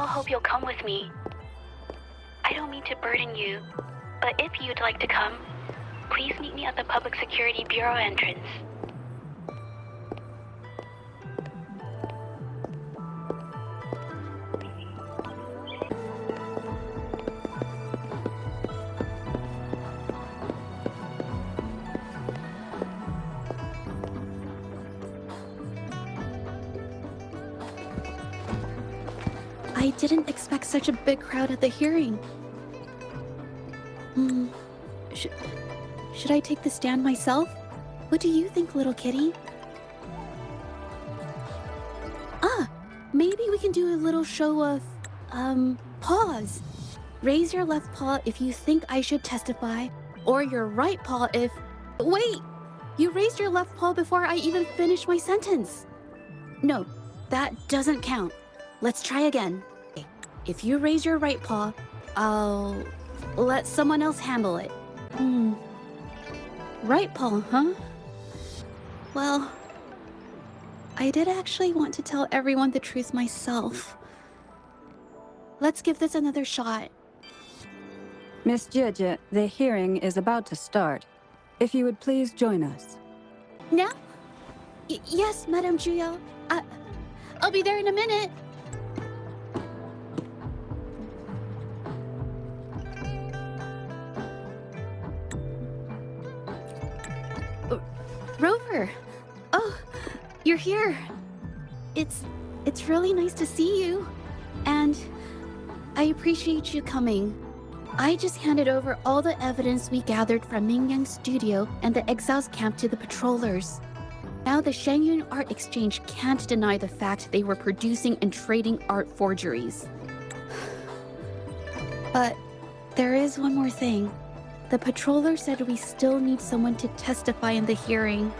still hope you'll come with me. I don't mean to burden you, but if you'd like to come, please meet me at the Public Security Bureau entrance. I didn't expect such a big crowd at the hearing. Should I take the stand myself? What do you think, little kitty? Maybe we can do a little show of, paws. Raise your left paw if you think I should testify, or your right paw if... Wait! You raised your left paw before I even finished my sentence. No, that doesn't count. Let's try again. If you raise your right paw, I'll let someone else handle it. Right paw, huh? Well, I did actually want to tell everyone the truth myself. Let's give this another shot. Miss Zhezhi, the hearing is about to start. If you would please join us. Now? Yes, Madame Juya. I'll be there in a minute. Rover! Oh, you're here. It's really nice to see you. And I appreciate you coming. I just handed over all the evidence we gathered from Mingyang's studio and the exiles camp to the patrollers. Now the Shangyun Art Exchange can't deny the fact they were producing and trading art forgeries. But there is one more thing. The patroller said we still need someone to testify in the hearing.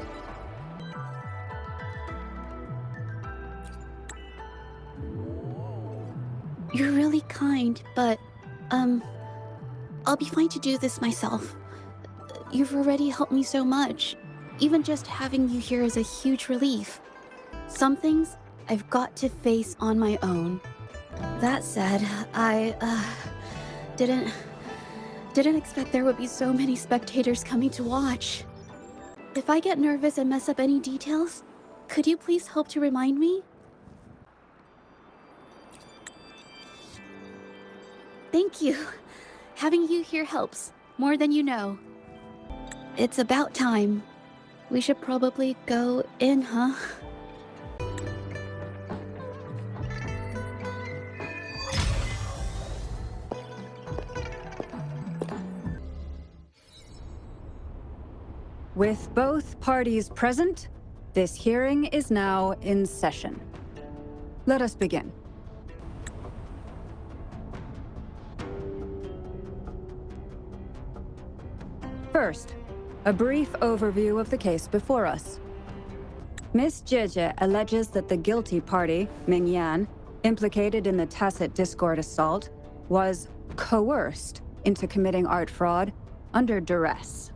You're really kind, but, I'll be fine to do this myself. You've already helped me so much. Even just having you here is a huge relief. Some things I've got to face on my own. That said, I, didn't expect there would be so many spectators coming to watch. If I get nervous and mess up any details, could you please help to remind me? Thank you. Having you here helps, more than you know. It's about time. We should probably go in, huh? With both parties present, this hearing is now in session. Let us begin. First, a brief overview of the case before us. Miss Zhezhi alleges that the guilty party, Mingyan, implicated in the tacit discord assault, was coerced into committing art fraud under duress.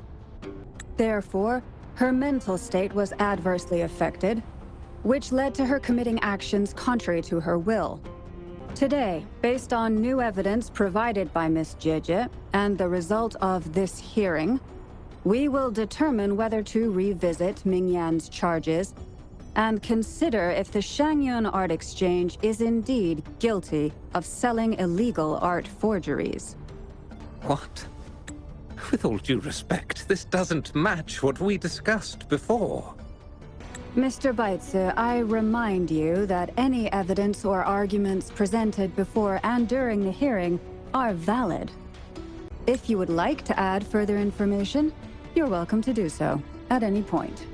Therefore, her mental state was adversely affected, which led to her committing actions contrary to her will. Today, based on new evidence provided by Miss Zhezhi and the result of this hearing, we will determine whether to revisit Mingyan's charges and consider if the Shangyun Art Exchange is indeed guilty of selling illegal art forgeries. What? With all due respect, this doesn't match what we discussed before. Mr. Baitsu, I remind you that any evidence or arguments presented before and during the hearing are valid. If you would like to add further information, you're welcome to do so at any point.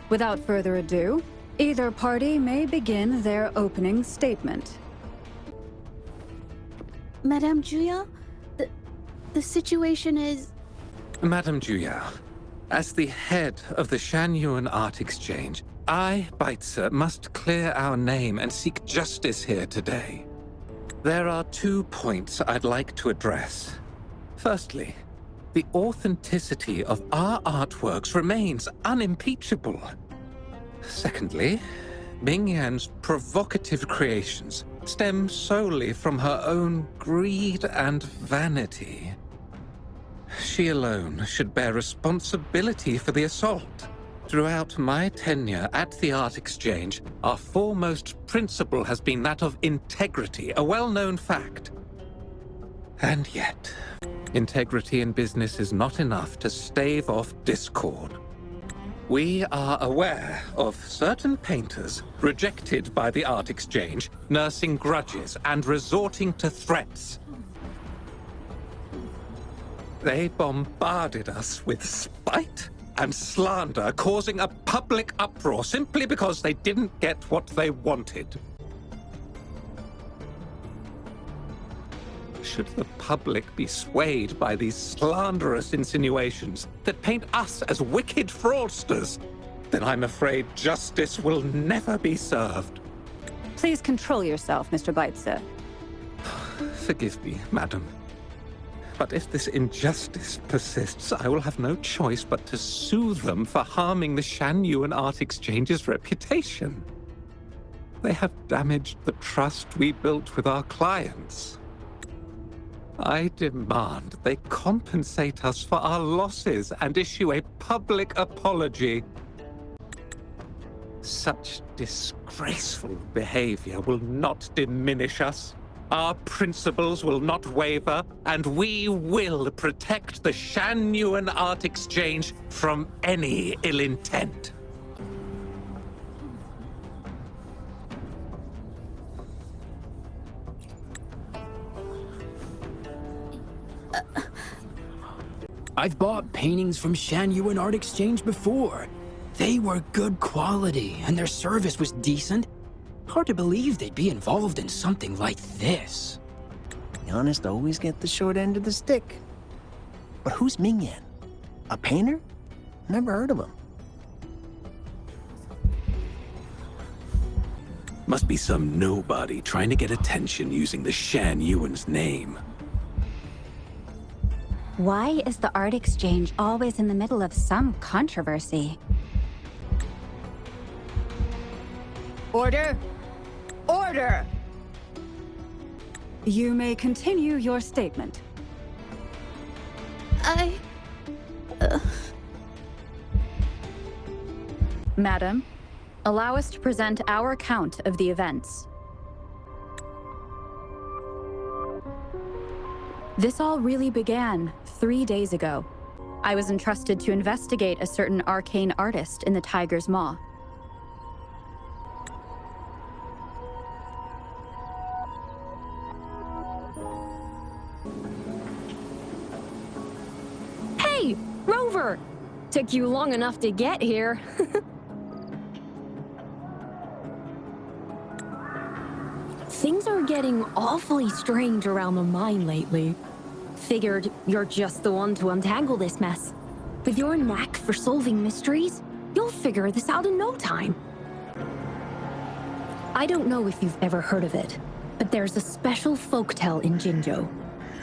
Without further ado, either party may begin their opening statement. Madame Juya, the situation is... Madame Juya, as the head of the Shangyun Art Exchange, I, Baitsu, must clear our name and seek justice here today. There are 2 points I'd like to address. Firstly, the authenticity of our artworks remains unimpeachable. Secondly, Mingyan's provocative creations stem solely from her own greed and vanity. She alone should bear responsibility for the assault. Throughout my tenure at the Art Exchange, our foremost principle has been that of integrity, a well-known fact. And yet, integrity in business is not enough to stave off discord. We are aware of certain painters rejected by the Art Exchange, nursing grudges and resorting to threats. They bombarded us with spite and slander, causing a public uproar simply because they didn't get what they wanted. Should the public be swayed by these slanderous insinuations that paint us as wicked fraudsters, then I'm afraid justice will never be served. Please control yourself, Mr. Beitzer. Forgive me, madam. But if this injustice persists, I will have no choice but to sue them for harming the Shanyuan Art Exchange's reputation. They have damaged the trust we built with our clients. I demand they compensate us for our losses and issue a public apology. Such disgraceful behavior will not diminish us. Our principles will not waver, and we will protect the Shanyuan Art Exchange from any ill intent. I've bought paintings from Shanyuan Art Exchange before. They were good quality, and their service was decent. Hard to believe they'd be involved in something like this. The honest always get the short end of the stick. But who's Mingyan? A painter? Never heard of him. Must be some nobody trying to get attention using the Shanyuan's name. Why is the Art Exchange always in the middle of some controversy? Order! Order! You may continue your statement. Madam, allow us to present our account of the events. This all really began 3 days ago. I was entrusted to investigate a certain arcane artist in the Tiger's Maw. Hey, Rover! Took you long enough to get here. Things are getting awfully strange around the mine lately. Figured you're just the one to untangle this mess. With your knack for solving mysteries, you'll figure this out in no time. I don't know if you've ever heard of it, but there's a special folktale in Jinzhou.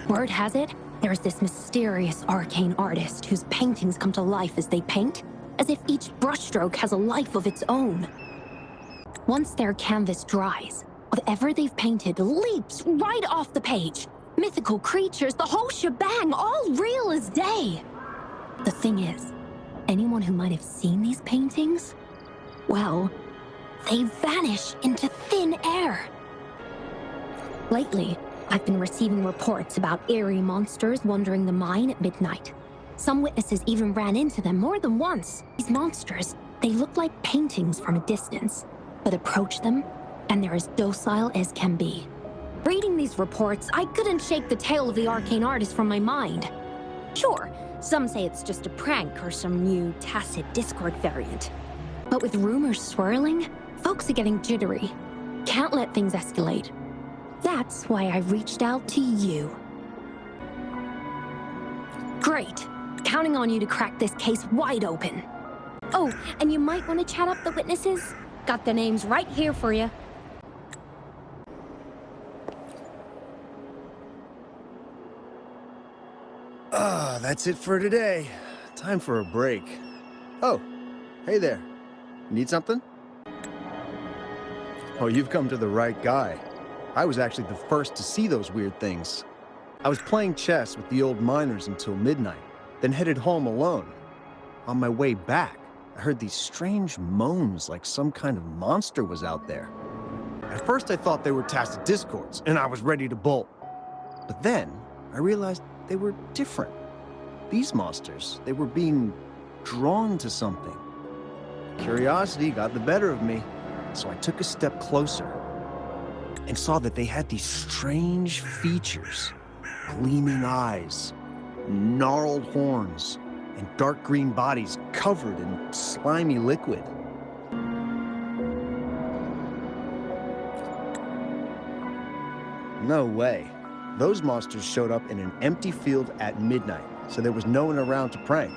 Word has it, there's this mysterious arcane artist whose paintings come to life as they paint, as if each brushstroke has a life of its own. Once their canvas dries, whatever they've painted leaps right off the page. Mythical creatures, the whole shebang, all real as day. The thing is, anyone who might have seen these paintings, well, they vanish into thin air. Lately, I've been receiving reports about eerie monsters wandering the mine at midnight. Some witnesses even ran into them more than once. These monsters, they look like paintings from a distance, but approach them, and they're as docile as can be. Reading these reports, I couldn't shake the tale of the arcane artist from my mind. Sure, some say it's just a prank or some new tacit Discord variant. But with rumors swirling, folks are getting jittery. Can't let things escalate. That's why I reached out to you. Great. Counting on you to crack this case wide open. Oh, and you might want to chat up the witnesses. Got their names right here for you. That's it for today. Time for a break. Oh, hey there. Need something? Oh, you've come to the right guy. I was actually the first to see those weird things. I was playing chess with the old miners until midnight, then headed home alone. On my way back, I heard these strange moans like some kind of monster was out there. At first I thought they were tacit discords, and I was ready to bolt. But then, I realized they were different. These monsters, they were being drawn to something. Curiosity got the better of me, so I took a step closer and saw that they had these strange features. Gleaming eyes, gnarled horns, and dark green bodies covered in slimy liquid. No way. Those monsters showed up in an empty field at midnight, so there was no one around to prank.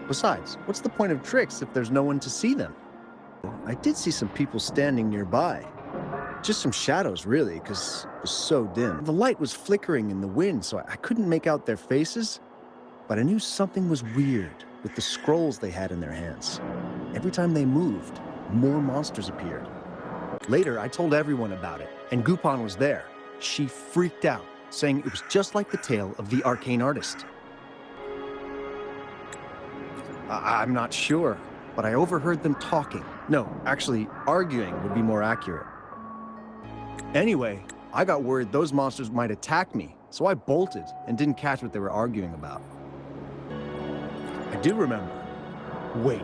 Besides, what's the point of tricks if there's no one to see them? I did see some people standing nearby. Just some shadows, really, because it was so dim. The light was flickering in the wind, so I couldn't make out their faces, but I knew something was weird with the scrolls they had in their hands. Every time they moved, more monsters appeared. Later, I told everyone about it, and Gupon was there. She freaked out, saying it was just like the tale of the arcane artist. I'm not sure, but I overheard them talking. No, actually, arguing would be more accurate. Anyway, I got worried those monsters might attack me, so I bolted and didn't catch what they were arguing about. I do remember. Wait,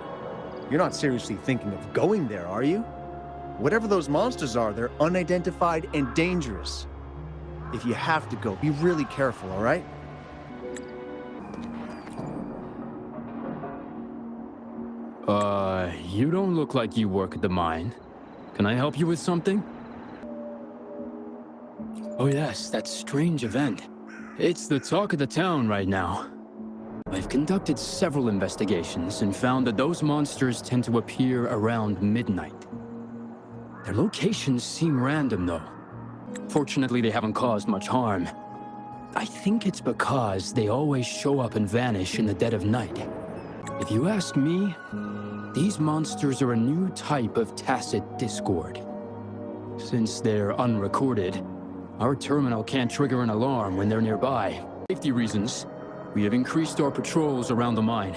you're not seriously thinking of going there, are you? Whatever those monsters are, they're unidentified and dangerous. If you have to go, be really careful, all right? You don't look like you work at the mine. Can I help you with something? Oh yes, that strange event. It's the talk of the town right now. I've conducted several investigations and found that those monsters tend to appear around midnight. Their locations seem random, though. Fortunately, they haven't caused much harm. I think it's because they always show up and vanish in the dead of night. If you ask me, these monsters are a new type of tacit discord. Since they're unrecorded, our terminal can't trigger an alarm when they're nearby. For safety reasons, we have increased our patrols around the mine.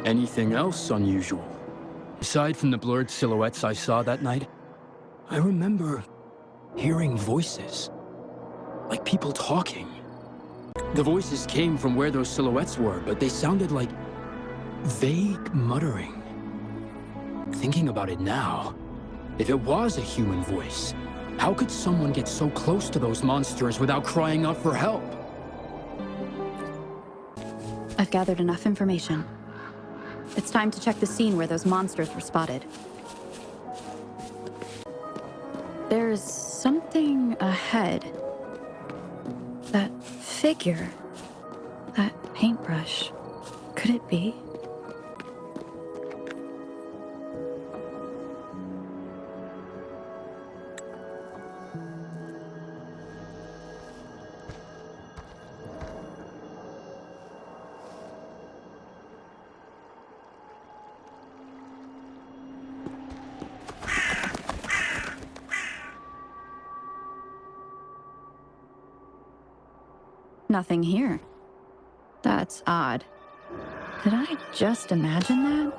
Anything else unusual? Aside from the blurred silhouettes I saw that night, I remember hearing voices, like people talking. The voices came from where those silhouettes were, but they sounded like vague muttering. Thinking about it now, if it was a human voice, how could someone get so close to those monsters without crying out for help? I've gathered enough information. It's time to check the scene where those monsters were spotted. There's something ahead. That figure. That paintbrush. Could it be? Nothing here. That's odd. Did I just imagine that?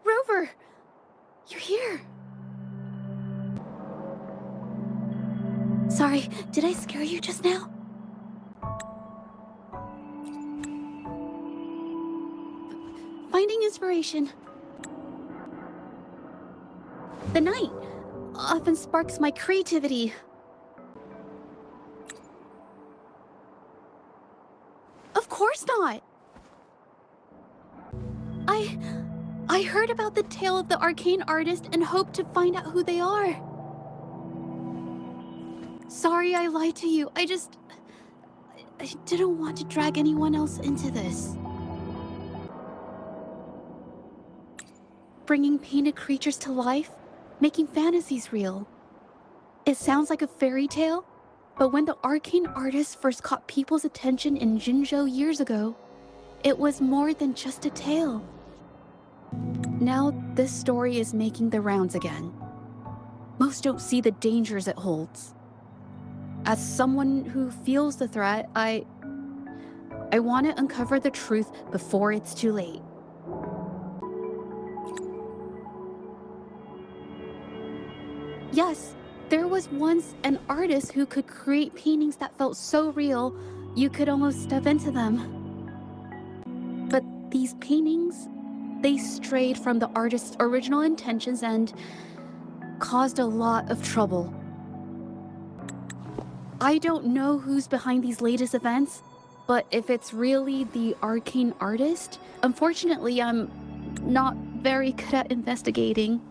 Rover! You're here! Sorry, did I scare you just now? Finding inspiration. The night often sparks my creativity. Of course not! I heard about the tale of the arcane artist and hoped to find out who they are. Sorry I lied to you. I didn't want to drag anyone else into this. Bringing painted creatures to life, making fantasies real. It sounds like a fairy tale, but when the arcane artist first caught people's attention in Jinzhou years ago, it was more than just a tale. Now this story is making the rounds again. Most don't see the dangers it holds. As someone who feels the threat, I want to uncover the truth before it's too late. Yes, there was once an artist who could create paintings that felt so real, you could almost step into them. But these paintings, they strayed from the artist's original intentions and caused a lot of trouble. I don't know who's behind these latest events, but if it's really the arcane artist, unfortunately, I'm not very good at investigating,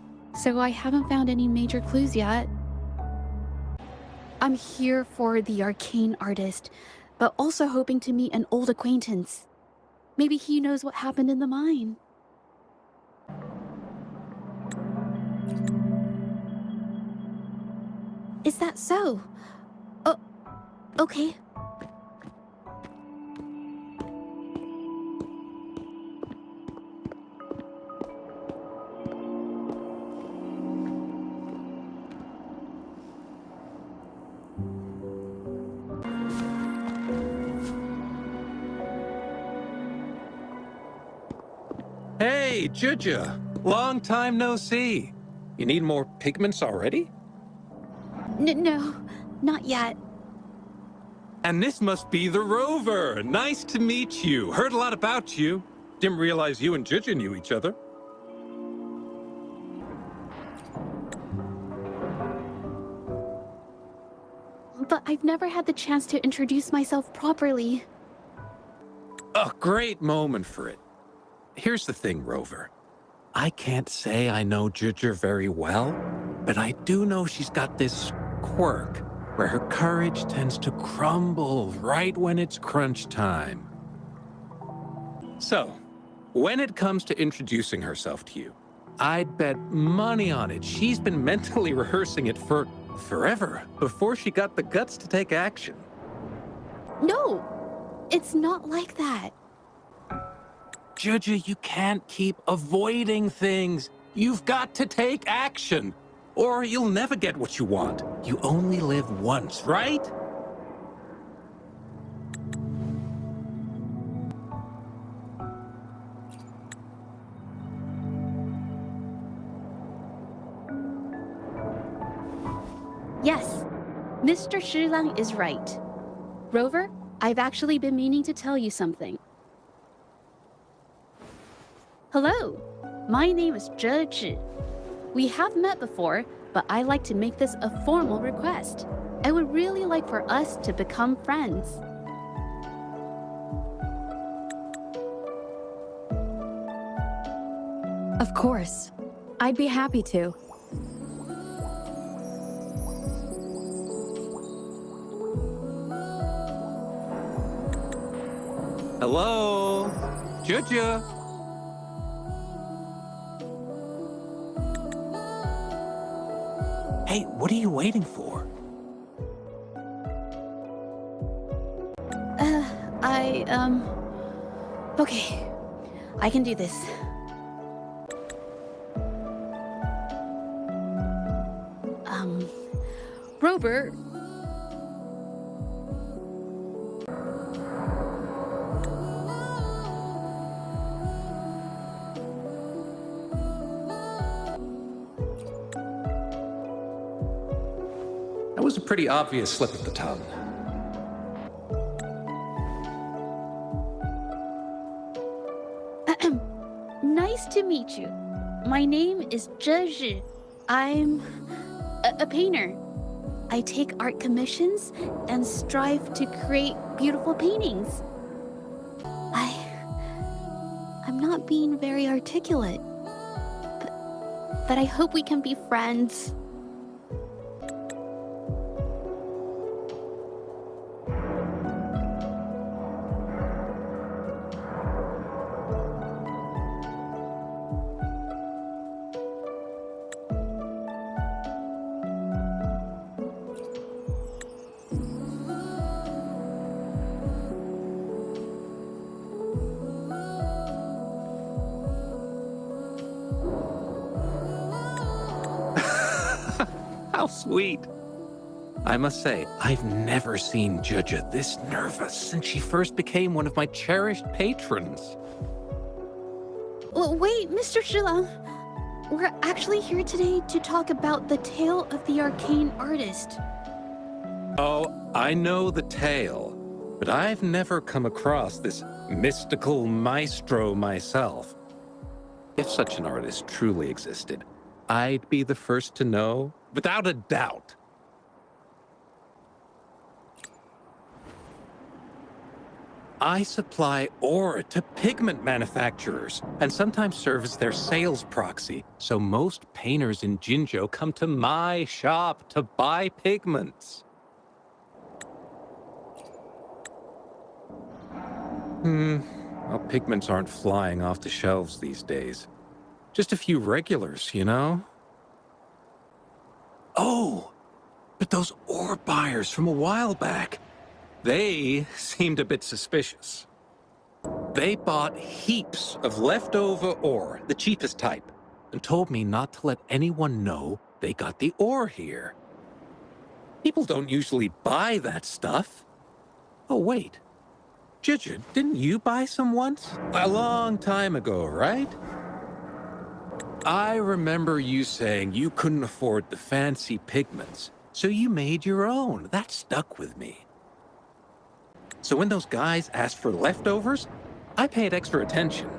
so I haven't found any major clues yet. I'm here for the arcane artist, but also hoping to meet an old acquaintance. Maybe he knows what happened in the mine. Is that so? Oh, okay. Hey, Zhezhi! Long time no see. You need more pigments already? No, not yet. And this must be the Rover. Nice to meet you. Heard a lot about you. Didn't realize you and Zhezhi knew each other. But I've never had the chance to introduce myself properly. A great moment for it. Here's the thing, Rover. I can't say I know Zhezhi very well, but I do know she's got this quirk where her courage tends to crumble right when it's crunch time. So, when it comes to introducing herself to you, I'd bet money on it she's been mentally rehearsing it for forever before she got the guts to take action. No, it's not like that. Zhezhi, you can't keep avoiding things. You've got to take action, or you'll never get what you want. You only live once, right? Yes, Mr. Shilang is right. Rover, I've actually been meaning to tell you something. Hello, my name is Zhezhi. We have met before, but I like to make this a formal request. I would really like for us to become friends. Of course. I'd be happy to. Hello? Zhezhi? Hey, what are you waiting for? Okay. I can do this. Robert. That was a pretty obvious slip of the tongue. Nice to meet you. My name is Zhezhi. I'm a painter. I take art commissions and strive to create beautiful paintings. I'm not being very articulate, but I hope we can be friends. sweet. I must say, I've never seen Zhezhi this nervous since she first became one of my cherished patrons. Well, wait, Mr. Zhilang. We're actually here today to talk about the tale of the arcane artist. Oh, I know the tale, but I've never come across this mystical maestro myself. If such an artist truly existed, I'd be the first to know, without a doubt. I supply ore to pigment manufacturers, and sometimes serve as their sales proxy, so most painters in Jinzhou come to my shop to buy pigments. Well, pigments aren't flying off the shelves these days. Just a few regulars, you know? Oh, but those ore buyers from a while back, they seemed a bit suspicious. They bought heaps of leftover ore, the cheapest type, and told me not to let anyone know they got the ore here. People don't usually buy that stuff. Oh, wait. Zhezhi, didn't you buy some once? A long time ago, right? I remember you saying you couldn't afford the fancy pigments, so you made your own. That stuck with me. So when those guys asked for leftovers, I paid extra attention.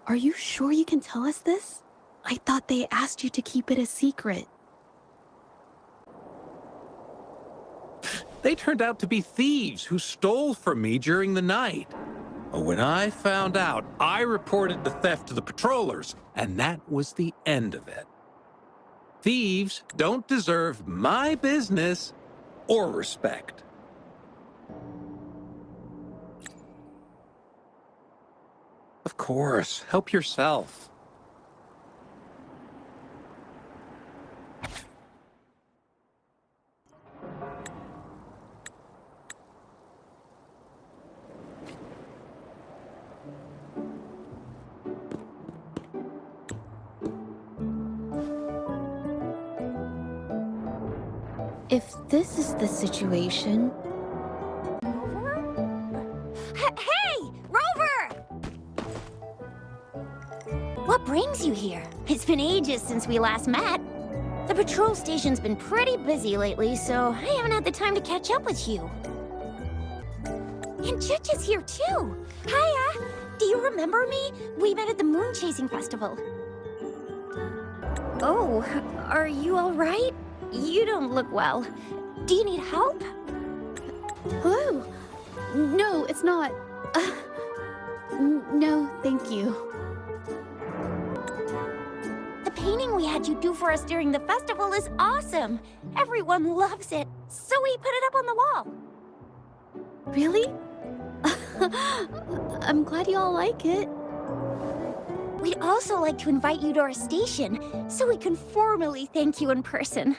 Are you sure you can tell us this? I thought they asked you to keep it a secret. They turned out to be thieves who stole from me during the night. When I found out, I reported the theft to the patrollers, and that was the end of it. Thieves don't deserve my business or respect. Of course, help yourself. If this is the situation... Hey! Rover! What brings you here? It's been ages since we last met. The patrol station's been pretty busy lately, so I haven't had the time to catch up with you. And Zhezhi's here too. Hiya! Do you remember me? We met at the moon chasing festival. Oh, are you all right? You don't look well. Do you need help? Hello? No, it's not. No, thank you. The painting we had you do for us during the festival is awesome. Everyone loves it, so we put it up on the wall. Really? I'm glad you all like it. We'd also like to invite you to our station, so we can formally thank you in person.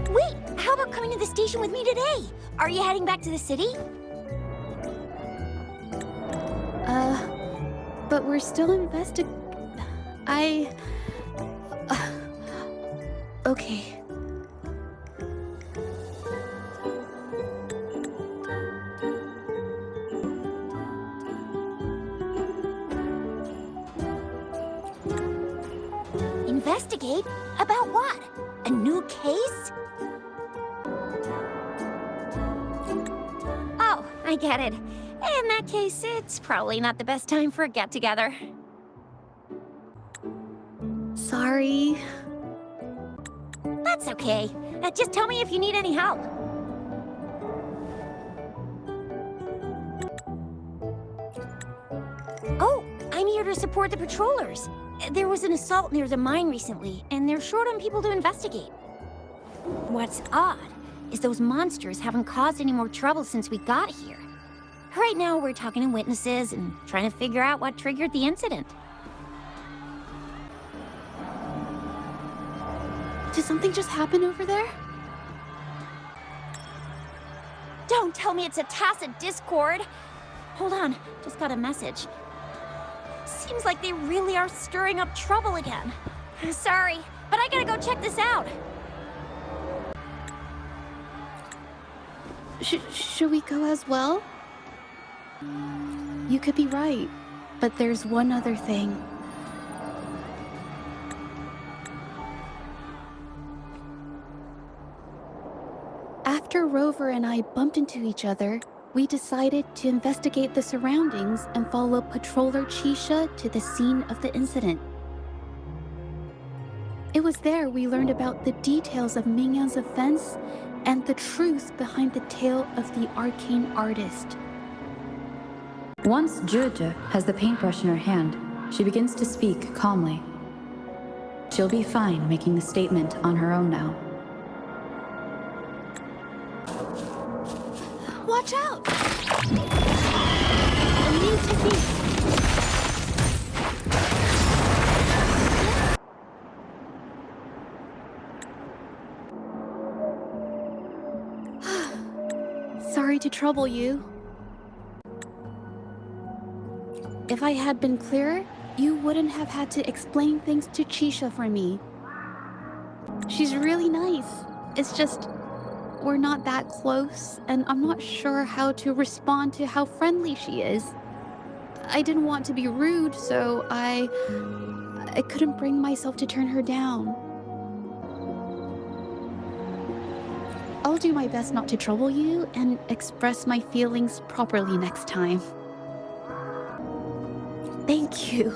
Wait, how about coming to the station with me today? Are you heading back to the city? But we're still okay. Investigate? About what? A new case? Oh, I get it. In that case, it's probably not the best time for a get-together. Sorry. That's okay. Just tell me if you need any help. Oh, I'm here to support the patrollers. There was an assault near the mine recently, and they're short on people to investigate. What's odd is those monsters haven't caused any more trouble since we got here. Right now, we're talking to witnesses and trying to figure out what triggered the incident. Did something just happen over there? Don't tell me it's a tacit discord. Hold on, just got a message. Seems like they really are stirring up trouble again. Sorry, but I gotta go check this out. Should we go as well? You could be right, but there's one other thing. After Rover and I bumped into each other, we decided to investigate the surroundings and follow Patroller Chisha to the scene of the incident. It was there we learned about the details of Mingyan's offense and the truth behind the tale of the arcane artist. Once Zhezhi has the paintbrush in her hand, she begins to speak calmly. She'll be fine making the statement on her own now. Watch out! A new technique. Sorry to trouble you. If I had been clearer, you wouldn't have had to explain things to Chisha for me. She's really nice. It's just, we're not that close, and I'm not sure how to respond to how friendly she is. I didn't want to be rude, so I couldn't bring myself to turn her down. I'll do my best not to trouble you and express my feelings properly next time. Thank you.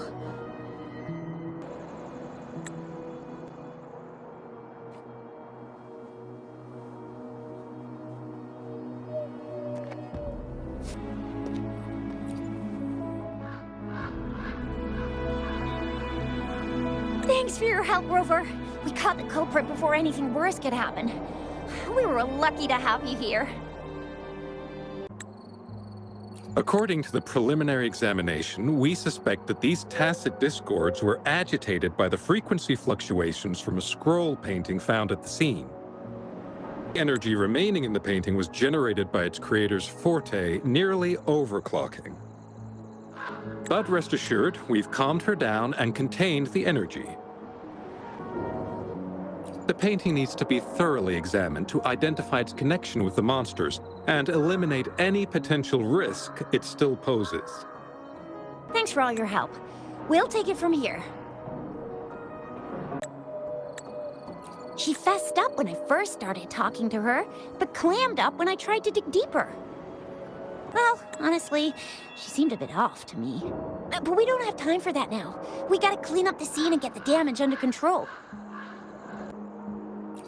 Thanks for your help, Rover. We caught the culprit before anything worse could happen. We were lucky to have you here. According to the preliminary examination, we suspect that these tacit discords were agitated by the frequency fluctuations from a scroll painting found at the scene. The energy remaining in the painting was generated by its creator's forte, nearly overclocking. But rest assured, we've calmed her down and contained the energy. The painting needs to be thoroughly examined to identify its connection with the monsters and eliminate any potential risk it still poses. Thanks for all your help. We'll take it from here. She fessed up when I first started talking to her, but clammed up when I tried to dig deeper. Well, honestly, she seemed a bit off to me. But we don't have time for that now. We gotta clean up the scene and get the damage under control.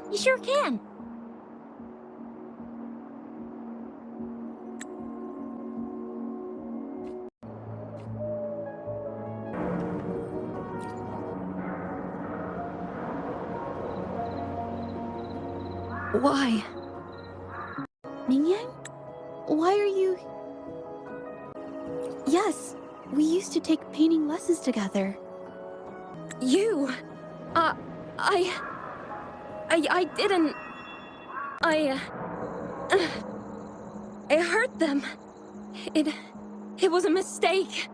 You sure can. Why? Mingyan? Why are you... Yes, we used to take painting lessons together. You... I didn't... I hurt them. It was a mistake.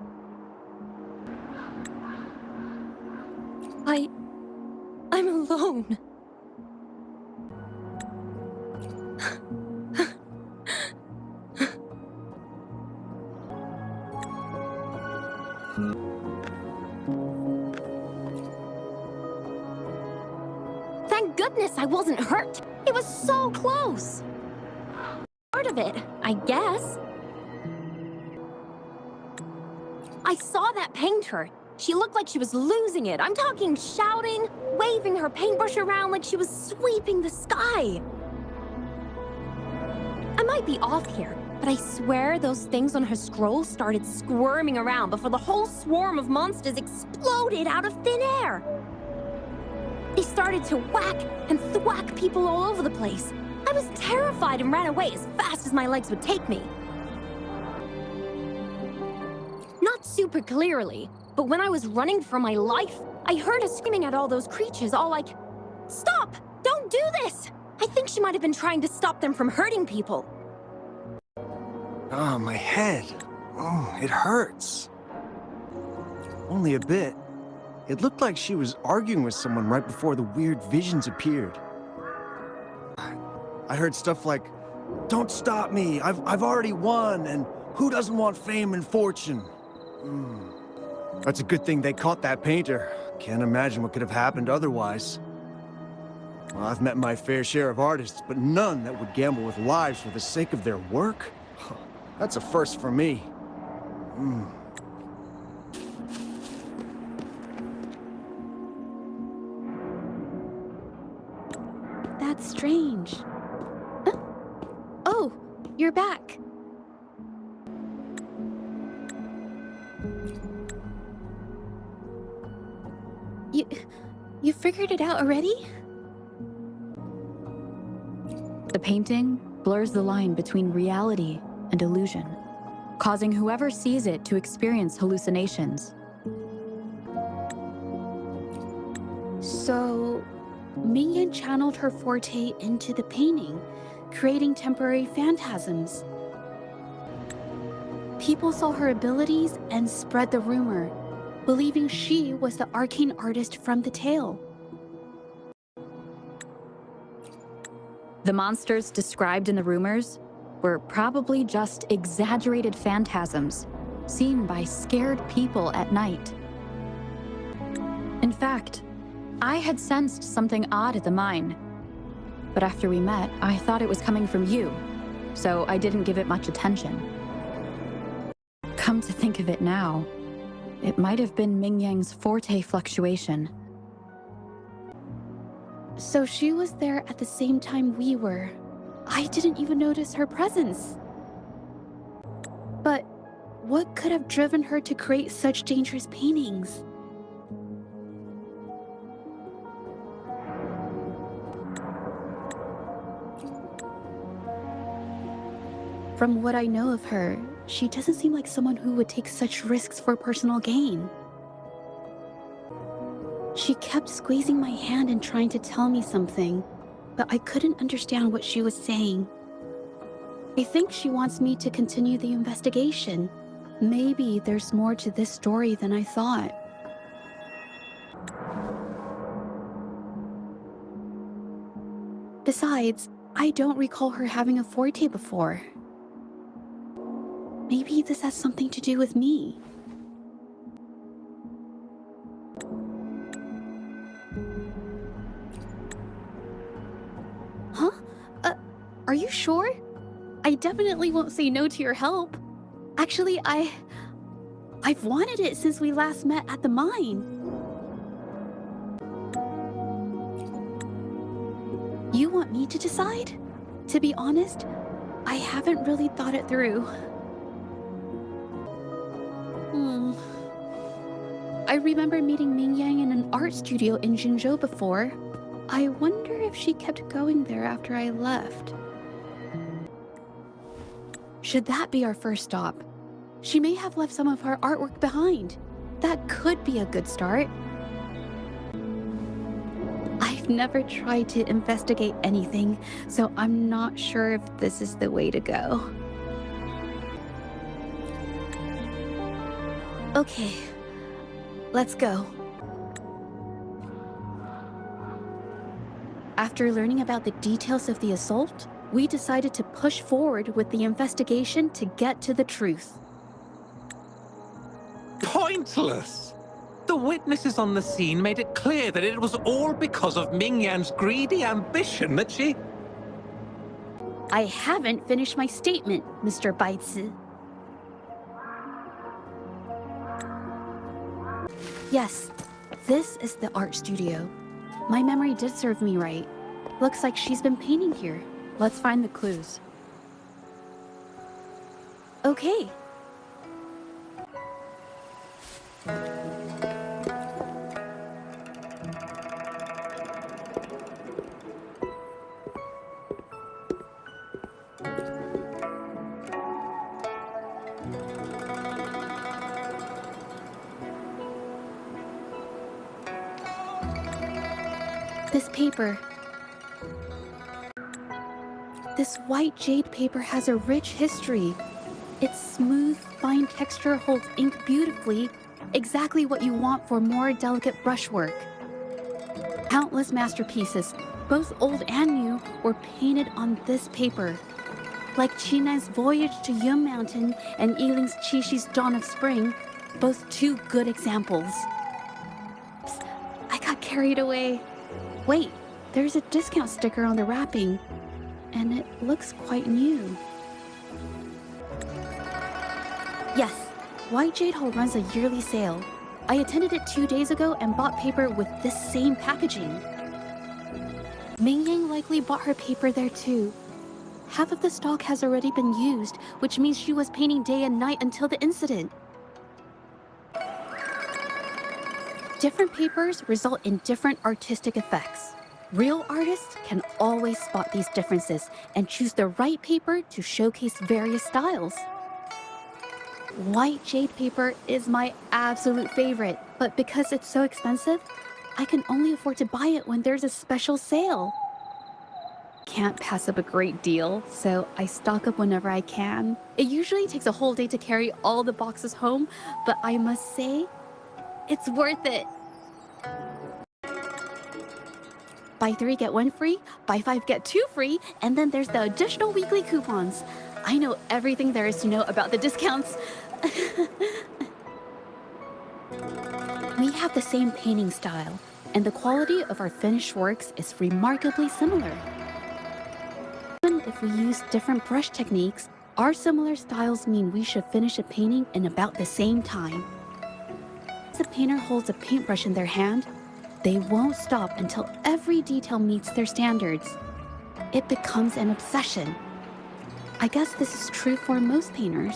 I'm alone. Thank goodness I wasn't hurt. It was so close. Part of it, I guess. I saw that painter. She looked like she was losing it. I'm talking shouting, waving her paintbrush around like she was sweeping the sky. I might be off here, but I swear those things on her scroll started squirming around before the whole swarm of monsters exploded out of thin air. They started to whack and thwack people all over the place. I was terrified and ran away as fast as my legs would take me. Not super clearly, but when I was running for my life, I heard her screaming at all those creatures, all like, "Stop! Don't do this!" I think she might have been trying to stop them from hurting people. Oh, my head. Oh, it hurts. Only a bit. It looked like she was arguing with someone right before the weird visions appeared. I heard stuff like, "Don't stop me, I've already won," and "Who doesn't want fame and fortune?" That's a good thing they caught that painter. Can't imagine what could have happened otherwise. Well, I've met my fair share of artists, but none that would gamble with lives for the sake of their work? That's a first for me. That's strange. Huh? Oh, you're back. You figured it out already? The painting blurs the line between reality and illusion, causing whoever sees it to experience hallucinations. So, Mingyan channeled her forte into the painting, creating temporary phantasms. People saw her abilities and spread the rumor, believing she was the arcane artist from the tale. The monsters described in the rumors were probably just exaggerated phantasms seen by scared people at night. In fact, I had sensed something odd at the mine, but after we met, I thought it was coming from you, so I didn't give it much attention. Come to think of it now, it might have been Mingyang's forte fluctuation. So she was there at the same time we were. I didn't even notice her presence. But what could have driven her to create such dangerous paintings? From what I know of her, she doesn't seem like someone who would take such risks for personal gain. She kept squeezing my hand and trying to tell me something, but I couldn't understand what she was saying. I think she wants me to continue the investigation. Maybe there's more to this story than I thought. Besides, I don't recall her having a forte before. Maybe this has something to do with me. Huh? Are you sure? I definitely won't say no to your help. Actually, I've wanted it since we last met at the mine. You want me to decide? To be honest, I haven't really thought it through. I remember meeting Mingyang in an art studio in Jinzhou before. I wonder if she kept going there after I left. Should that be our first stop? She may have left some of her artwork behind. That could be a good start. I've never tried to investigate anything, so I'm not sure if this is the way to go. Okay, let's go. After learning about the details of the assault, we decided to push forward with the investigation to get to the truth. Pointless! The witnesses on the scene made it clear that it was all because of Mingyan's greedy ambition that she... I haven't finished my statement, Mr. Baizi. Yes, this is the art studio. My memory did serve me right. Looks like she's been painting here. Let's find the clues. Okay. This paper. This white jade paper has a rich history. Its smooth, fine texture holds ink beautifully, exactly what you want for more delicate brushwork. Countless masterpieces, both old and new, were painted on this paper. Like Chinan's Voyage to Yum Mountain and Yiling's Qixi's Dawn of Spring, both two good examples. Psst, I got carried away. Wait, there's a discount sticker on the wrapping, and it looks quite new. Yes, White Jade Hall runs a yearly sale. I attended it 2 days ago and bought paper with this same packaging. Ming Yang likely bought her paper there too. Half of the stock has already been used, which means she was painting day and night until the incident. Different papers result in different artistic effects. Real artists can always spot these differences and choose the right paper to showcase various styles. White jade paper is my absolute favorite, but because it's so expensive, I can only afford to buy it when there's a special sale. Can't pass up a great deal, so I stock up whenever I can. It usually takes a whole day to carry all the boxes home, but I must say, it's worth it. Buy 3, get 1 free, buy 5, get 2 free, and then there's the additional weekly coupons. I know everything there is to know about the discounts. We have the same painting style, and the quality of our finished works is remarkably similar. Even if we use different brush techniques, our similar styles mean we should finish a painting in about the same time. As a painter holds a paintbrush in their hand, they won't stop until every detail meets their standards. It becomes an obsession. I guess this is true for most painters.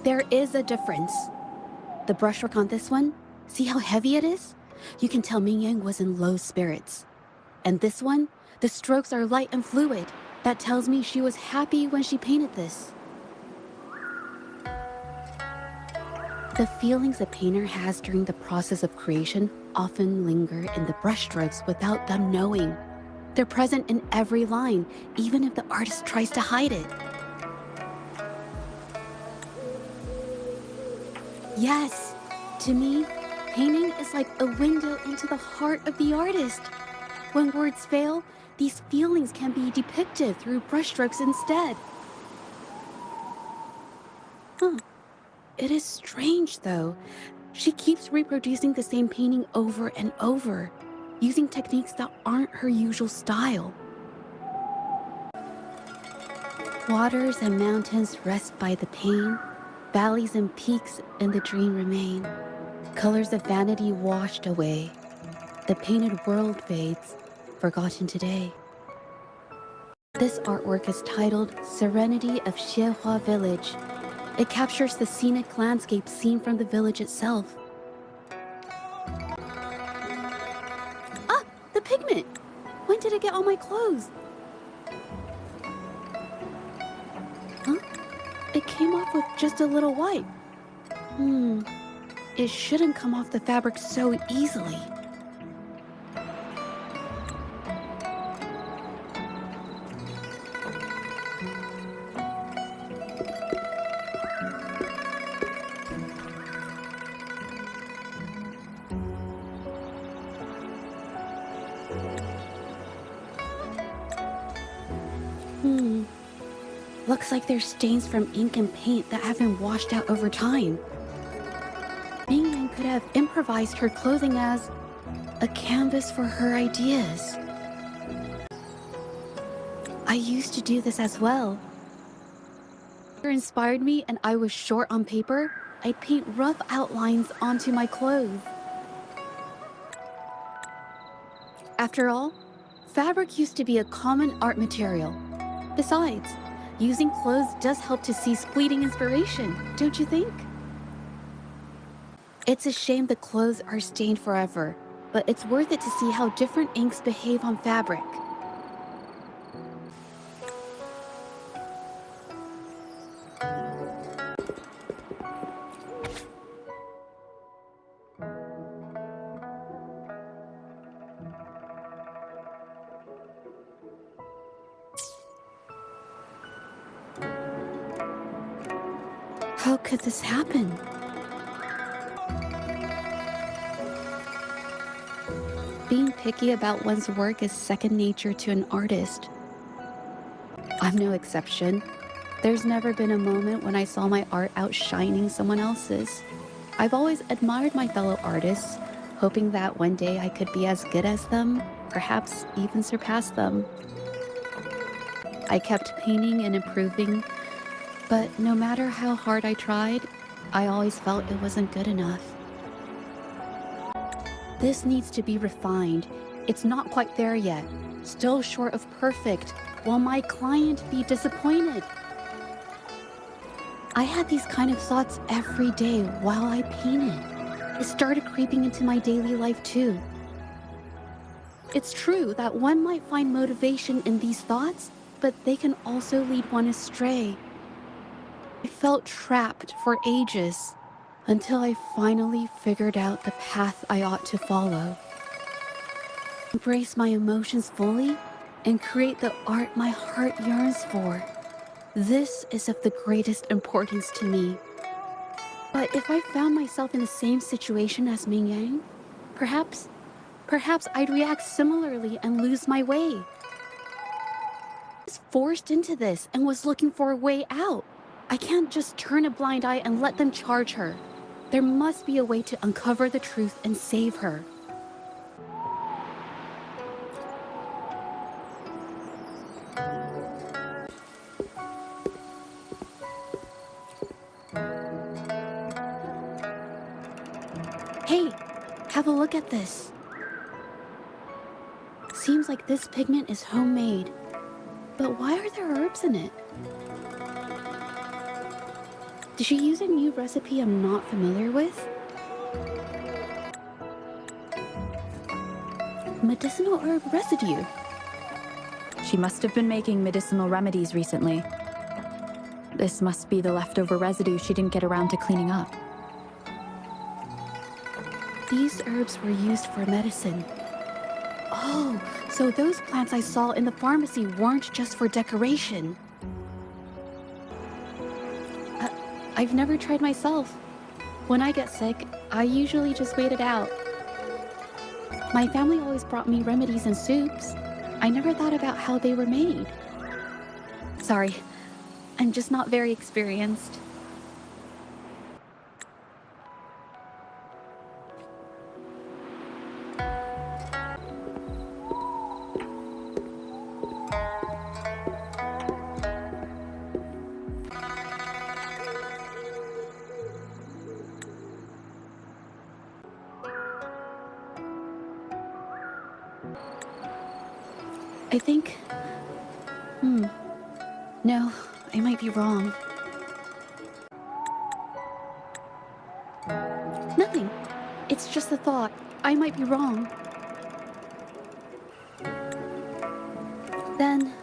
There is a difference. The brushwork on this one, see how heavy it is? You can tell Ming Yang was in low spirits. And this one, the strokes are light and fluid. That tells me she was happy when she painted this. The feelings a painter has during the process of creation often linger in the brushstrokes without them knowing. They're present in every line, even if the artist tries to hide it. Yes, to me, painting is like a window into the heart of the artist. When words fail, these feelings can be depicted through brushstrokes instead. It is strange, though. She keeps reproducing the same painting over and over, using techniques that aren't her usual style. Waters and mountains rest by the pain. Valleys and peaks in the dream remain. Colors of vanity washed away. The painted world fades, forgotten today. This artwork is titled Serenity of Xiehua Village. It captures the scenic landscape seen from the village itself. Ah, the pigment! When did it get on my clothes? Huh? It came off with just a little wipe. It shouldn't come off the fabric so easily. Looks like there's stains from ink and paint that haven't washed out over time. Ming Yang could have improvised her clothing as a canvas for her ideas. I used to do this as well. It inspired me and I was short on paper, I'd paint rough outlines onto my clothes. After all, fabric used to be a common art material. Besides, using clothes does help to seize fleeting inspiration, don't you think? It's a shame the clothes are stained forever, but it's worth it to see how different inks behave on fabric. How could this happen? Being picky about one's work is second nature to an artist. I'm no exception. There's never been a moment when I saw my art outshining someone else's. I've always admired my fellow artists, hoping that one day I could be as good as them, perhaps even surpass them. I kept painting and improving, but no matter how hard I tried, I always felt it wasn't good enough. This needs to be refined. It's not quite there yet. Still short of perfect. Will my client be disappointed? I had these kind of thoughts every day while I painted. It started creeping into my daily life too. It's true that one might find motivation in these thoughts, but they can also lead one astray. I felt trapped for ages until I finally figured out the path I ought to follow. Embrace my emotions fully and create the art my heart yearns for. This is of the greatest importance to me. But if I found myself in the same situation as Ming Yang, perhaps I'd react similarly and lose my way. I was forced into this and was looking for a way out. I can't just turn a blind eye and let them charge her. There must be a way to uncover the truth and save her. Hey, have a look at this. Seems like this pigment is homemade. But why are there herbs in it? Did she use a new recipe I'm not familiar with? Medicinal herb residue. She must have been making medicinal remedies recently. This must be the leftover residue she didn't get around to cleaning up. These herbs were used for medicine. Oh, so those plants I saw in the pharmacy weren't just for decoration. I've never tried myself. When I get sick, I usually just wait it out. My family always brought me remedies and soups. I never thought about how they were made. Sorry, I'm just not very experienced. I think... No, I might be wrong. Nothing. It's just a thought. I might be wrong. Then...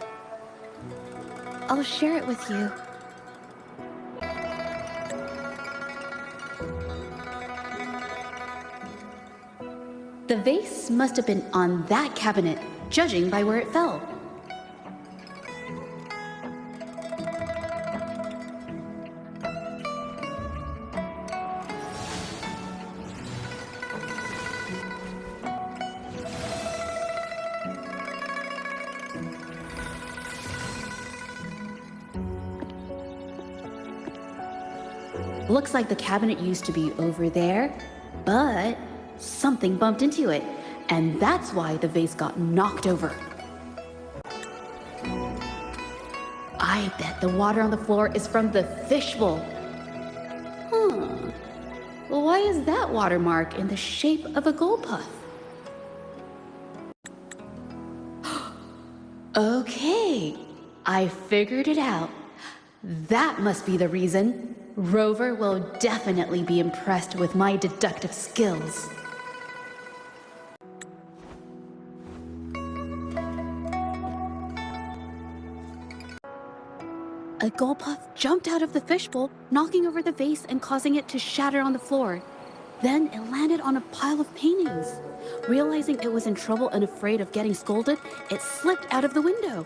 I'll share it with you. The vase must have been on that cabinet, judging by where it fell. Looks like the cabinet used to be over there, but something bumped into it, and that's why the vase got knocked over. I bet the water on the floor is from the fishbowl. Well, why is that watermark in the shape of a gold puff? Okay, I figured it out. That must be the reason. Rover will definitely be impressed with my deductive skills. A gold puff jumped out of the fishbowl, knocking over the vase and causing it to shatter on the floor. Then it landed on a pile of paintings. Realizing it was in trouble and afraid of getting scolded, it slipped out of the window.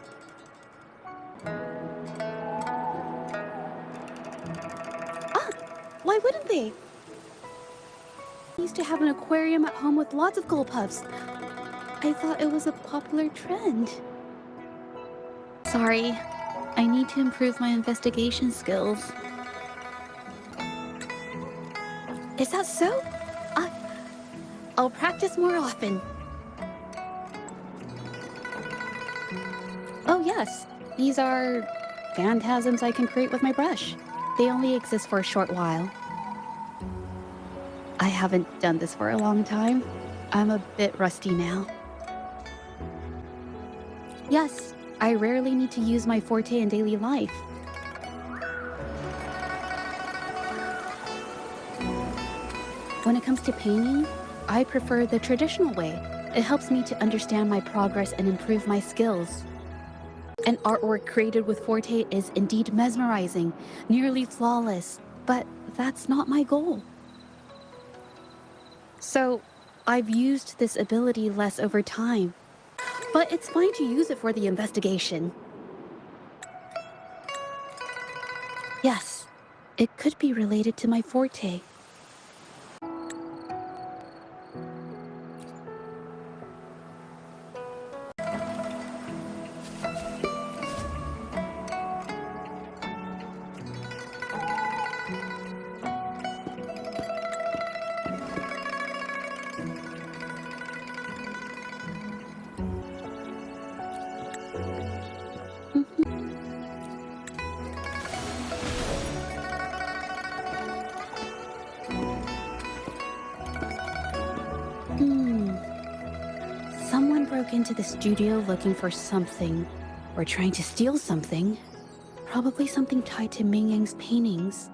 Why wouldn't they? I used to have an aquarium at home with lots of gold puffs. I thought it was a popular trend. Sorry, I need to improve my investigation skills. Is that so? I'll practice more often. Oh yes, these are phantasms I can create with my brush. They only exist for a short while. I haven't done this for a long time. I'm a bit rusty now. Yes, I rarely need to use my forte in daily life. When it comes to painting, I prefer the traditional way. It helps me to understand my progress and improve my skills. An artwork created with forte is indeed mesmerizing, nearly flawless, but that's not my goal. So, I've used this ability less over time, but it's fine to use it for the investigation. Yes, it could be related to my forte. Someone broke into the studio looking for something, or trying to steal something. Probably something tied to Ming Yang's paintings.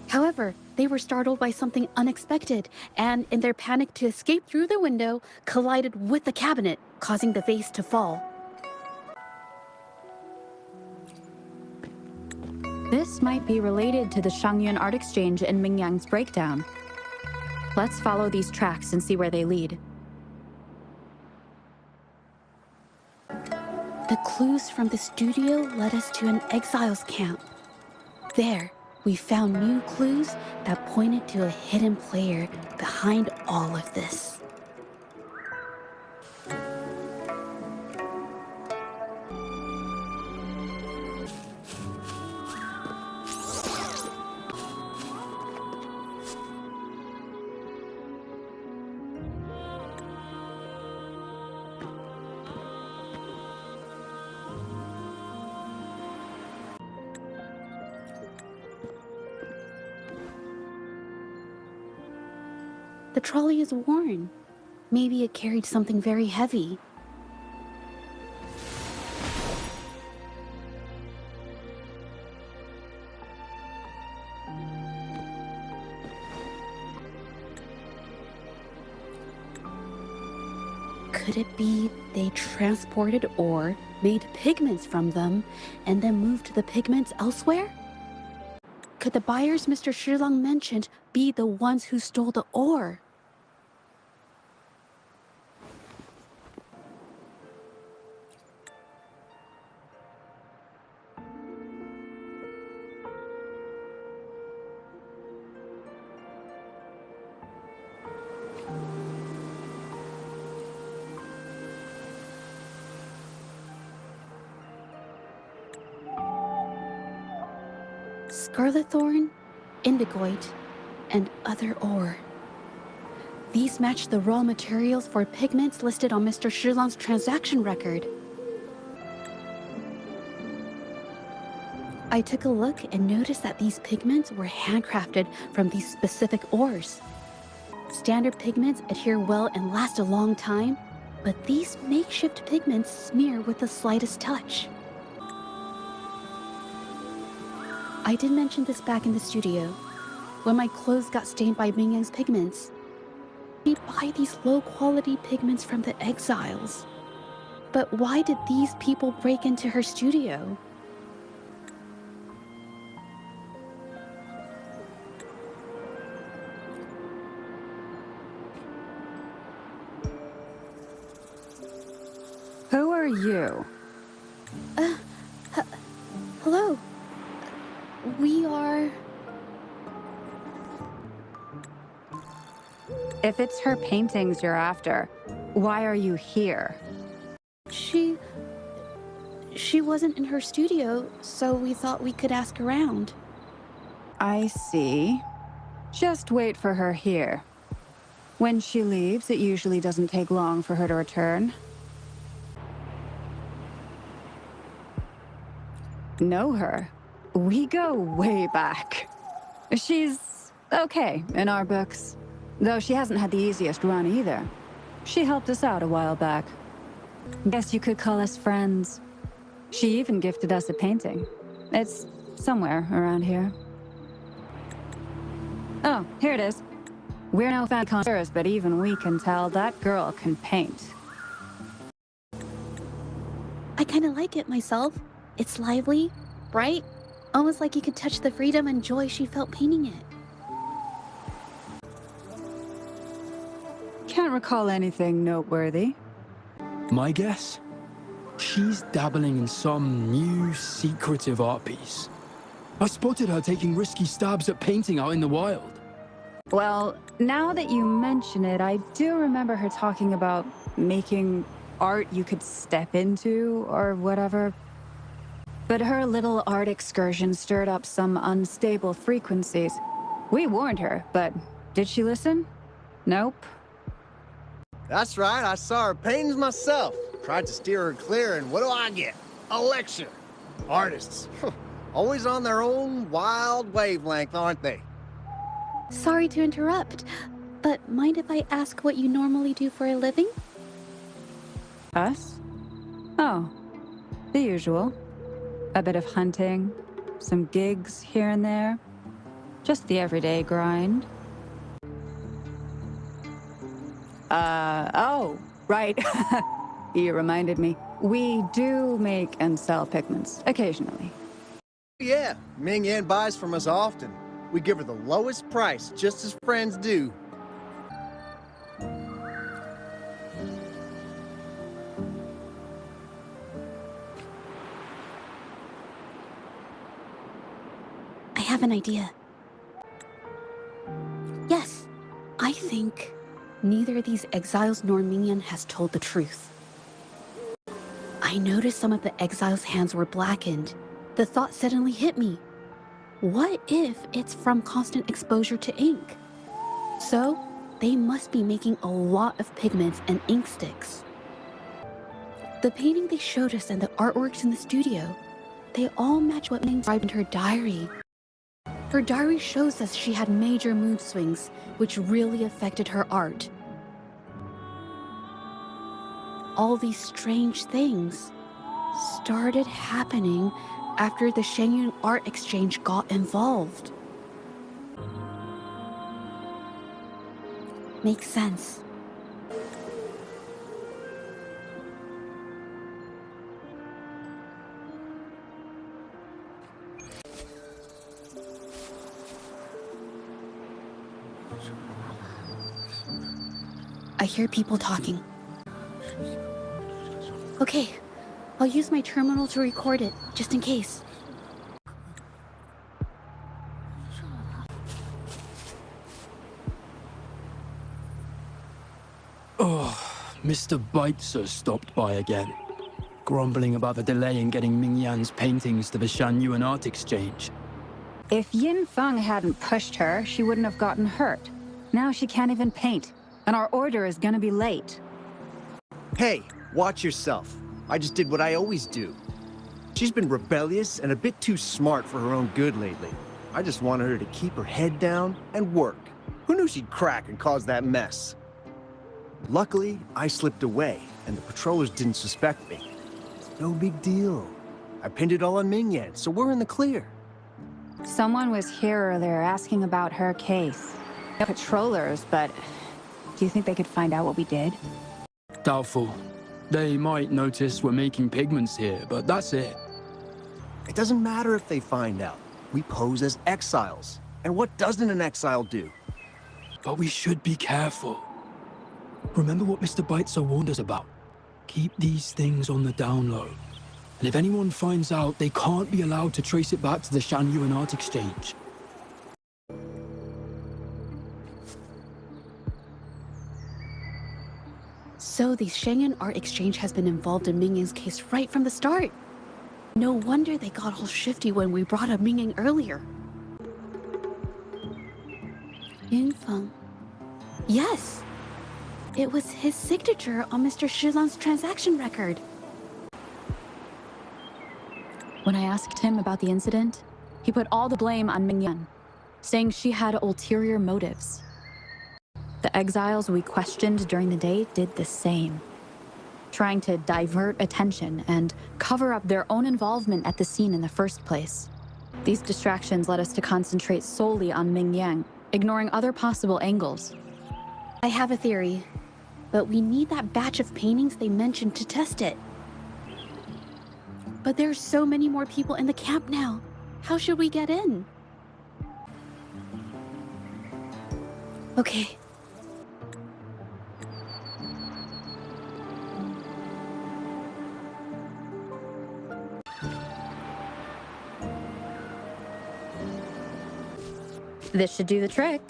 However, they were startled by something unexpected, and in their panic to escape through the window, collided with the cabinet, causing the vase to fall. This might be related to the Shangyun art exchange and Ming Yang's breakdown. Let's follow these tracks and see where they lead. The clues from the studio led us to an exiles camp. There, we found new clues that pointed to a hidden player behind all of this. The trolley is worn. Maybe it carried something very heavy. Could it be they transported ore, made pigments from them, and then moved the pigments elsewhere? Could the buyers Mr. Shilang mentioned be the ones who stole the ore? Scarlet thorn, indigoite, and other ore. These match the raw materials for pigments listed on Mr. Shilang's transaction record. I took a look and noticed that these pigments were handcrafted from these specific ores. Standard pigments adhere well and last a long time, but these makeshift pigments smear with the slightest touch. I did mention this back in the studio, when my clothes got stained by Ming Yang's pigments. We'd buy these low-quality pigments from the exiles. But why did these people break into her studio? Who are you? Hello. We are... If it's her paintings you're after, why are you here? She wasn't in her studio, so we thought we could ask around. I see. Just wait for her here. When she leaves, it usually doesn't take long for her to return. Know her? We go way back. She's okay in our books, though she hasn't had the easiest run either. She helped us out a while back. Guess you could call us friends. She even gifted us a painting. It's somewhere around here. Oh, here it is. We're no fan connoisseurs, but even we can tell that girl can paint. I kind of like it myself. It's lively, bright, almost like you could touch the freedom and joy she felt painting it. Can't recall anything noteworthy. My guess? She's dabbling in some new, secretive art piece. I spotted her taking risky stabs at painting out in the wild. Well, now that you mention it, I do remember her talking about making art you could step into, or whatever. But her little art excursion stirred up some unstable frequencies. We warned her, but did she listen? Nope. That's right, I saw her paintings myself. Tried to steer her clear, and what do I get? A lecture. Artists. Always on their own wild wavelength, aren't they? Sorry to interrupt, but mind if I ask what you normally do for a living? Us? Oh, the usual. A bit of hunting, some gigs here and there. Just the everyday grind. Oh, right. You reminded me. We do make and sell pigments, occasionally. Yeah, Ming Yan buys from us often. We give her the lowest price, just as friends do. I have an idea. Yes, I think neither of these exiles nor Ming has told the truth. I noticed some of the exiles' hands were blackened. The thought suddenly hit me. What if it's from constant exposure to ink? So, they must be making a lot of pigments and ink sticks. The painting they showed us and the artworks in the studio, they all match what Ming described in her diary. Her diary shows us she had major mood swings, which really affected her art. All these strange things started happening after the Shenyun Art Exchange got involved. Makes sense. I hear people talking. Okay. I'll use my terminal to record it, just in case. Oh, Mr. Beitzer stopped by again, grumbling about the delay in getting Ming Yan's paintings to the Shanyuan Art Exchange. If Yin Feng hadn't pushed her, she wouldn't have gotten hurt. Now she can't even paint, and our order is gonna be late. Hey, watch yourself. I just did what I always do. She's been rebellious and a bit too smart for her own good lately. I just wanted her to keep her head down and work. Who knew she'd crack and cause that mess? Luckily, I slipped away, and the patrollers didn't suspect me. It's no big deal. I pinned it all on Ming Yan, so we're in the clear. Someone was here earlier asking about her case. Patrollers, but do you think they could find out what we did? Doubtful. They might notice we're making pigments here, but that's it. It doesn't matter if they find out. We pose as exiles. And what doesn't an exile do? But we should be careful. Remember what Mr. Beitzer warned us about. Keep these things on the down low. And if anyone finds out, they can't be allowed to trace it back to the Shanyuan Art Exchange. So the Shangyuan Art Exchange has been involved in Mingyang's case right from the start. No wonder they got all shifty when we brought up Mingyang earlier. Yingfeng. Yes! It was his signature on Mr. Shilan's transaction record. When I asked him about the incident, he put all the blame on Mingyan, saying she had ulterior motives. The exiles we questioned during the day did the same, trying to divert attention and cover up their own involvement at the scene in the first place. These distractions led us to concentrate solely on Ming Yang, ignoring other possible angles. I have a theory, but we need that batch of paintings they mentioned to test it. But there's so many more people in the camp now. How should we get in? Okay. This should do the trick.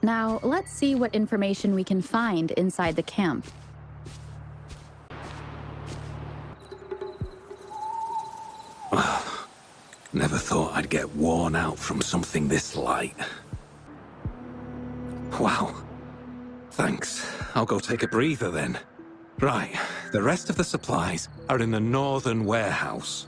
Now, let's see what information we can find inside the camp. Never thought I'd get worn out from something this light. Wow. Thanks. I'll go take a breather then. Right, the rest of the supplies are in the northern warehouse.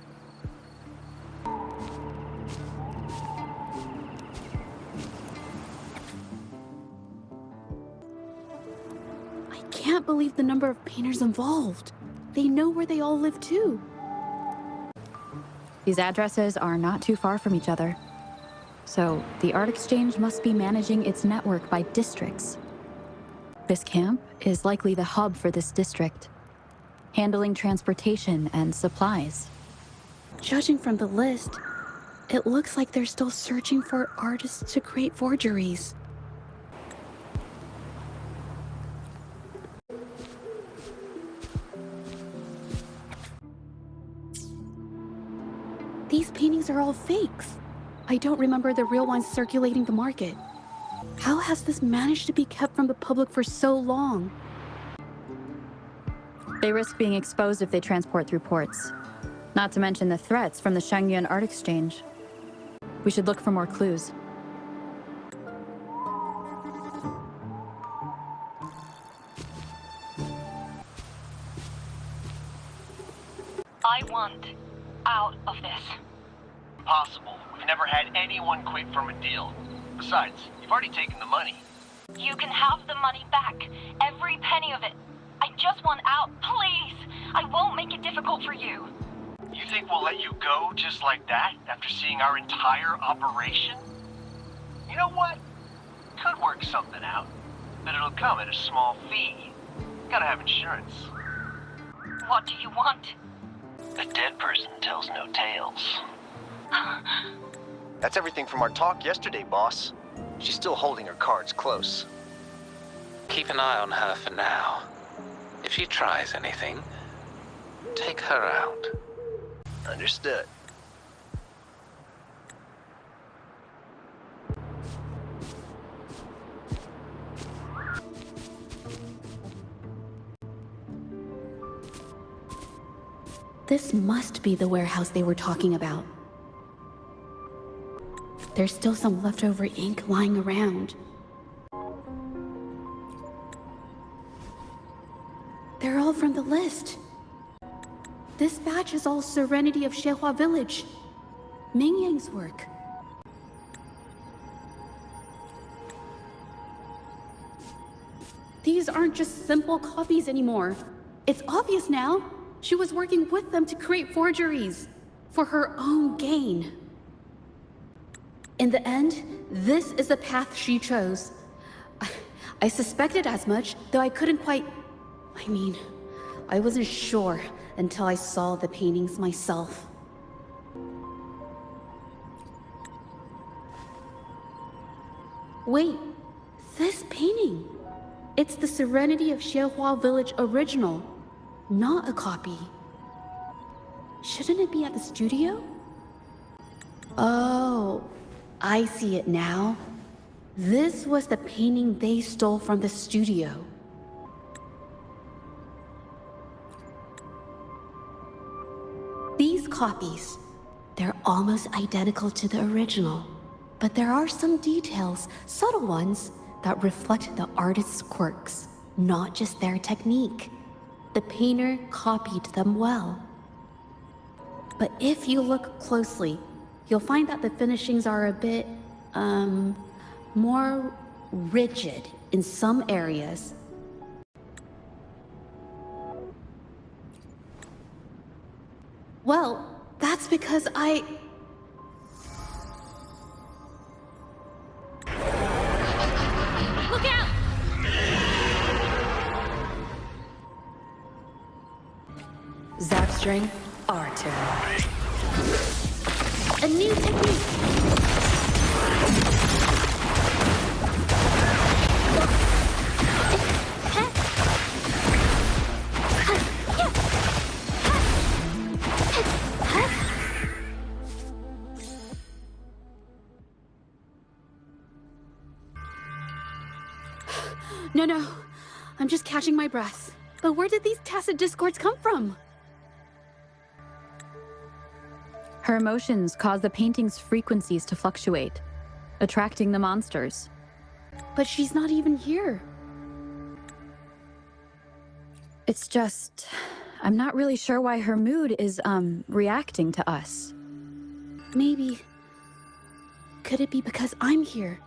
I can't believe the number of painters involved. They know where they all live too. These addresses are not too far from each other. So, the Art Exchange must be managing its network by districts. This camp is likely the hub for this district, handling transportation and supplies. Judging from the list, it looks like they're still searching for artists to create forgeries. These paintings are all fakes. I don't remember the real ones circulating the market. How has this managed to be kept from the public for so long? They risk being exposed if they transport through ports. Not to mention the threats from the Shangyuan Art Exchange. We should look for more clues. I want out of this. Impossible. We've never had anyone quit from a deal. Besides, you've already taken the money. You can have the money back. Every penny of it. I just want out, please. I won't make it difficult for you. You think we'll let you go just like that after seeing our entire operation? You know what? Could work something out, but it'll come at a small fee. Gotta have insurance. What do you want? A dead person tells no tales. That's everything from our talk yesterday, boss. She's still holding her cards close. Keep an eye on her for now. If she tries anything, take her out. Understood. This must be the warehouse they were talking about. There's still some leftover ink lying around. They're all from the list. This batch is all Serenity of Xehua Village. Ming Yang's work. These aren't just simple copies anymore. It's obvious now. She was working with them to create forgeries for her own gain. In the end, this is the path she chose. I suspected as much, though I couldn't quite... I wasn't sure until I saw the paintings myself. Wait, this painting. It's the Serenity of Xehua Village original, not a copy. Shouldn't it be at the studio? Oh, I see it now. This was the painting they stole from the studio. copies. They're almost identical to the original, but there are some details, subtle ones, that reflect the artist's quirks, not just their technique. The painter copied them well. But if you look closely, you'll find that the finishings are a bit, more rigid in some areas. Well, that's because Look out! Zapstring, our turn. a new technique. No. I'm just catching my breath. But where did these tacit discords come from? Her emotions cause the painting's frequencies to fluctuate, attracting the monsters. But she's not even here. It's just, I'm not really sure why her mood is, reacting to us. Maybe... Could it be because I'm here?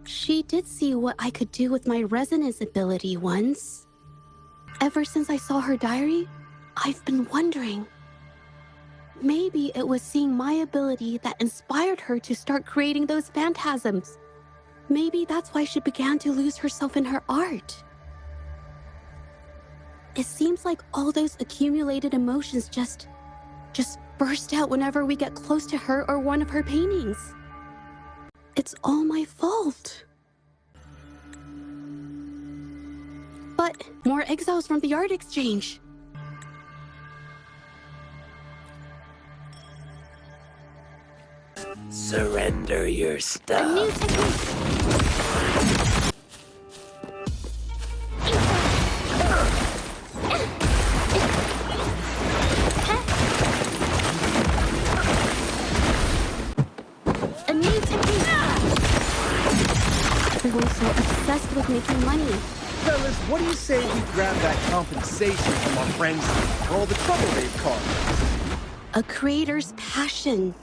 She did see what I could do with my resonance ability once. Ever since I saw her diary, I've been wondering. Maybe it was seeing my ability that inspired her to start creating those phantasms. Maybe that's why she began to lose herself in her art. It seems like all those accumulated emotions just burst out whenever we get close to her or one of her paintings. It's all my fault. But more exiles from the art exchange. Surrender your A stuff. new technique. A new technique. Everyone's so obsessed with making money. Fellas, what do you say we grab that compensation from our friends for all the trouble they've caused? A creator's passion.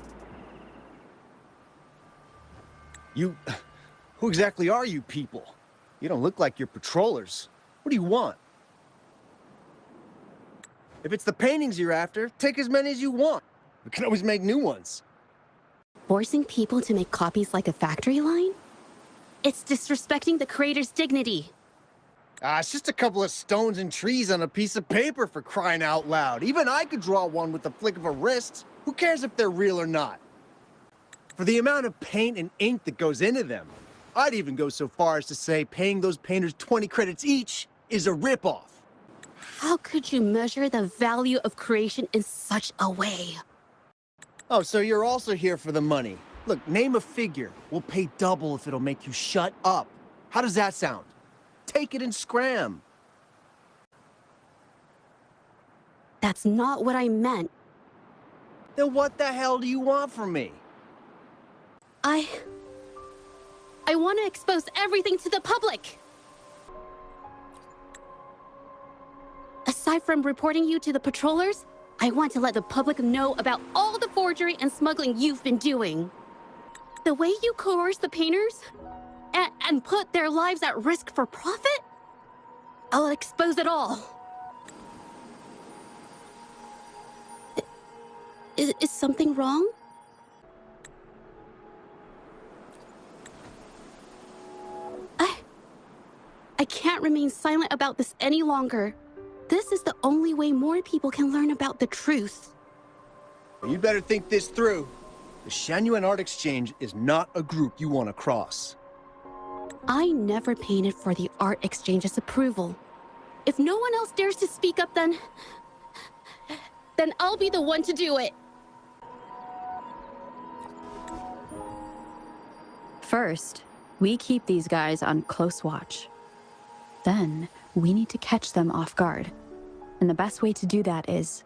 Who exactly are you people? You don't look like you're patrollers. What do you want? If it's the paintings you're after, take as many as you want. We can always make new ones. Forcing people to make copies like a factory line? It's disrespecting the creator's dignity. It's just a couple of stones and trees on a piece of paper, for crying out loud. Even I could draw one with the flick of a wrist. Who cares if they're real or not? For the amount of paint and ink that goes into them, I'd even go so far as to say paying those painters 20 credits each is a ripoff. How could you measure the value of creation in such a way? Oh, so you're also here for the money. Look, name a figure. We'll pay double if it'll make you shut up. How does that sound? Take it and scram. That's not what I meant. Then what the hell do you want from me? I want to expose everything to the public. Aside from reporting you to the patrollers, I want to let the public know about all the forgery and smuggling you've been doing. The way you coerce the painters and put their lives at risk for profit? I'll expose it all. Is something wrong? I can't remain silent about this any longer. This is the only way more people can learn about the truth. You better think this through. The Shanyuan Art Exchange is not a group you want to cross. I never painted for the art exchange's approval. If no one else dares to speak up, then I'll be the one to do it. First, we keep these guys on close watch. Then, we need to catch them off guard. And the best way to do that is...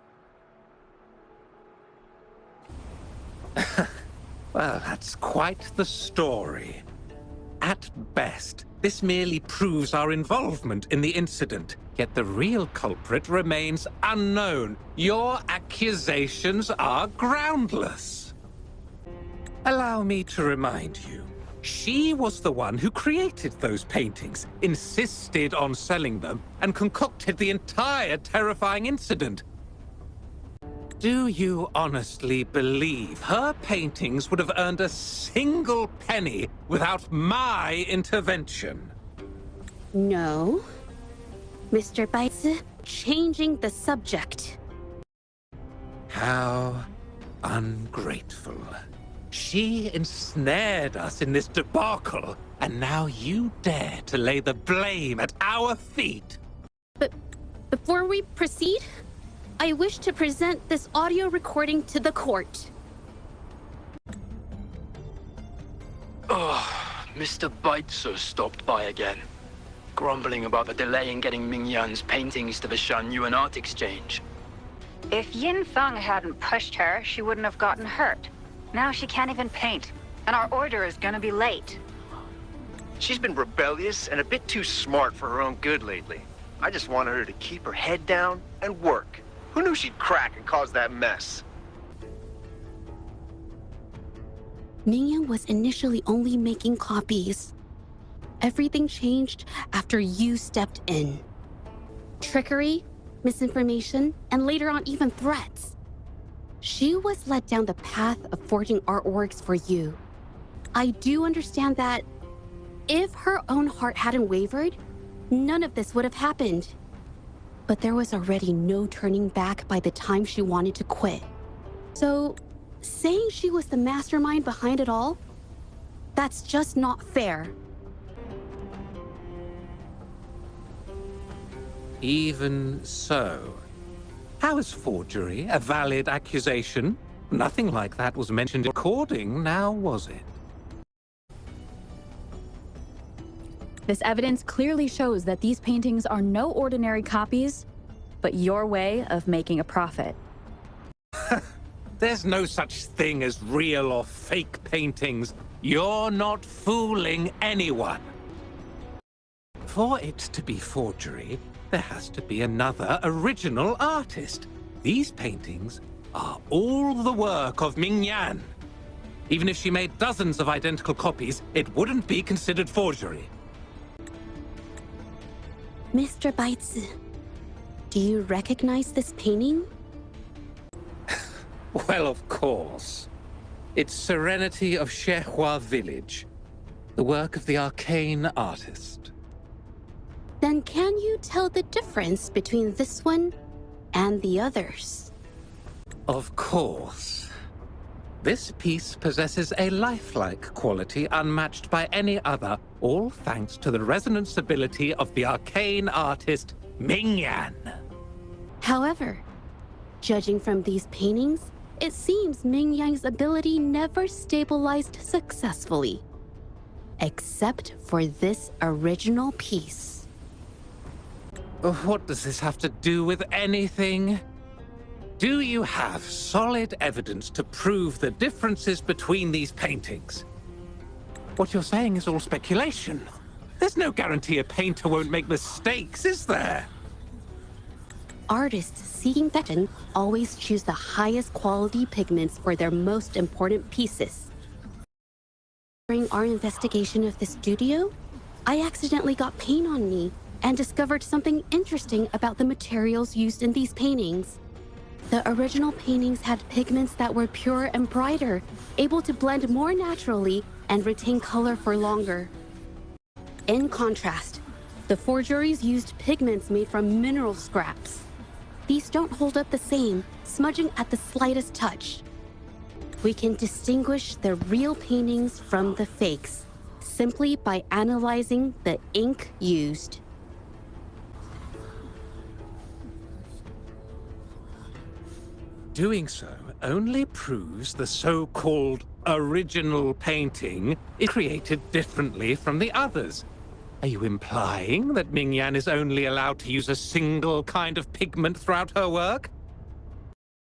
Well, that's quite the story. At best, this merely proves our involvement in the incident, yet the real culprit remains unknown. Your accusations are groundless. Allow me to remind you, she was the one who created those paintings, insisted on selling them, and concocted the entire terrifying incident. Do you honestly believe her paintings would have earned a single penny without my intervention? No. Mr. Baitsu, changing the subject. How ungrateful. She ensnared us in this debacle, and now you dare to lay the blame at our feet. But before we proceed, I wish to present this audio recording to the court. Mr. Baitsu stopped by again, grumbling about the delay in getting Ming-Yan's paintings to the Shanyuan Art Exchange. If Yin Feng hadn't pushed her, she wouldn't have gotten hurt. Now she can't even paint, and our order is gonna be late. She's been rebellious and a bit too smart for her own good lately. I just wanted her to keep her head down and work. Who knew she'd crack and cause that mess? Ming-Yan was initially only making copies. Everything changed after you stepped in. Trickery, misinformation, and later on even threats. She was led down the path of forging artworks for you. I do understand that if her own heart hadn't wavered, none of this would have happened. But there was already no turning back by the time she wanted to quit. So, saying she was the mastermind behind it all, that's just not fair. Even so, how is forgery a valid accusation? Nothing like that was mentioned in recording, now was it? This evidence clearly shows that these paintings are no ordinary copies, but your way of making a profit. There's no such thing as real or fake paintings. You're not fooling anyone. For it to be forgery, there has to be another original artist. These paintings are all the work of Ming-Yan. Even if she made dozens of identical copies, it wouldn't be considered forgery. Mr. Baitsu, do you recognize this painting? Well, of course. It's Serenity of Shehua Village, the work of the arcane artist. Then can you tell the difference between this one and the others? Of course. This piece possesses a lifelike quality unmatched by any other, all thanks to the resonance ability of the arcane artist, Ming-Yan. However, judging from these paintings, it seems Ming-Yan's ability never stabilized successfully. Except for this original piece. What does this have to do with anything? Do you have solid evidence to prove the differences between these paintings? What you're saying is all speculation. There's no guarantee a painter won't make mistakes, is there? Artists seeking perfection always choose the highest quality pigments for their most important pieces. During our investigation of the studio, I accidentally got paint on me and discovered something interesting about the materials used in these paintings. The original paintings had pigments that were pure and brighter, able to blend more naturally and retain color for longer. In contrast, the forgeries used pigments made from mineral scraps. These don't hold up the same, smudging at the slightest touch. We can distinguish the real paintings from the fakes, simply by analyzing the ink used. Doing so only proves the so-called original painting is created differently from the others. Are you implying that Ming-Yan is only allowed to use a single kind of pigment throughout her work?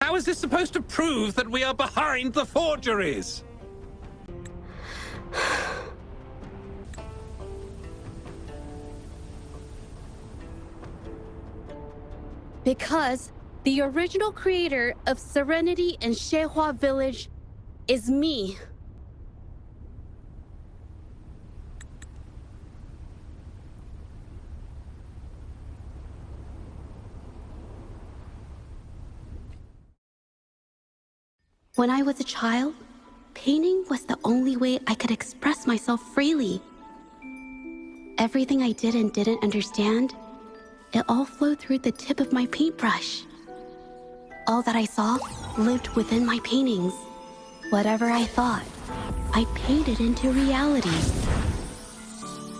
How is this supposed to prove that we are behind the forgeries? Because the original creator of Serenity and Zhezhi Village is me. When I was a child, painting was the only way I could express myself freely. Everything I did and didn't understand, it all flowed through the tip of my paintbrush. All that I saw lived within my paintings. Whatever I thought, I painted into reality.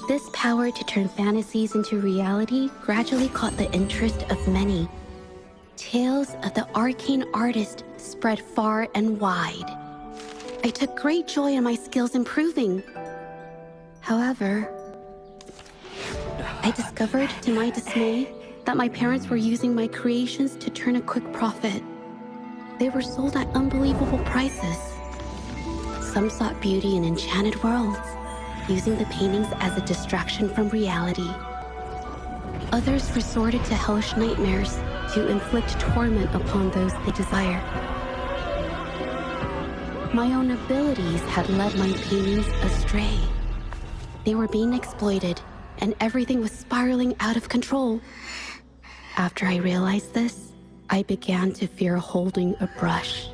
This power to turn fantasies into reality gradually caught the interest of many. Tales of the arcane artist spread far and wide. I took great joy in my skills improving. However, I discovered, to my dismay, that my parents were using my creations to turn a quick profit. They were sold at unbelievable prices. Some sought beauty in enchanted worlds, using the paintings as a distraction from reality. Others resorted to hellish nightmares to inflict torment upon those they desired. My own abilities had led my paintings astray. They were being exploited, and everything was spiraling out of control. After I realized this, I began to fear holding a brush.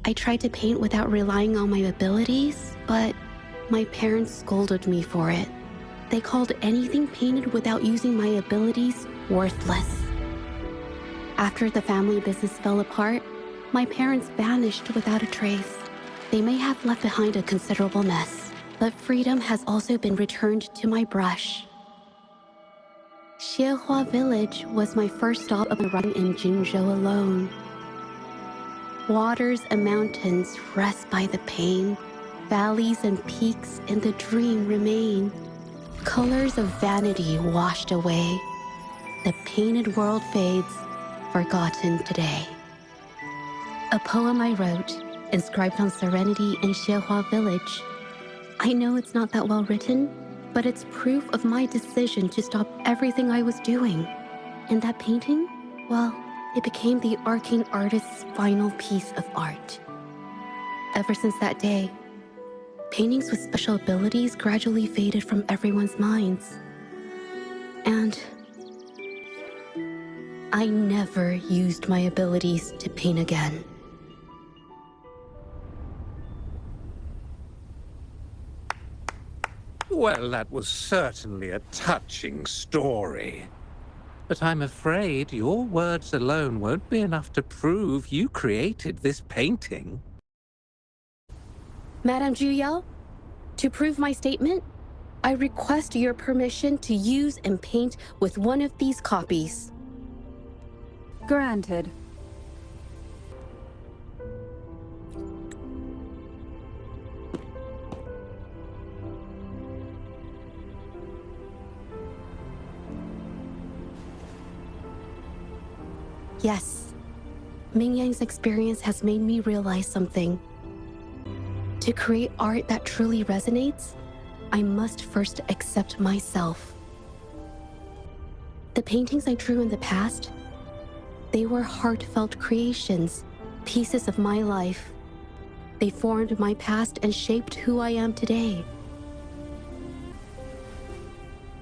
I tried to paint without relying on my abilities, but my parents scolded me for it. They called anything painted without using my abilities worthless. After the family business fell apart, my parents vanished without a trace. They may have left behind a considerable mess, but freedom has also been returned to my brush. Zhezhi Village was my first stop of the run in Jinzhou alone. Waters and mountains rest by the pain. Valleys and peaks in the dream remain. Colors of vanity washed away. The painted world fades, forgotten today. A poem I wrote, inscribed on Serenity in Zhezhi Village. I know it's not that well written, but it's proof of my decision to stop everything I was doing. And that painting, well, it became the arcane artist's final piece of art. Ever since that day, paintings with special abilities gradually faded from everyone's minds. And I never used my abilities to paint again. Well, that was certainly a touching story. But I'm afraid your words alone won't be enough to prove you created this painting. Madame Juyao, to prove my statement, I request your permission to use and paint with one of these copies. Granted. Yes, Ming Yang's experience has made me realize something. To create art that truly resonates, I must first accept myself. The paintings I drew in the past, they were heartfelt creations, pieces of my life. They formed my past and shaped who I am today.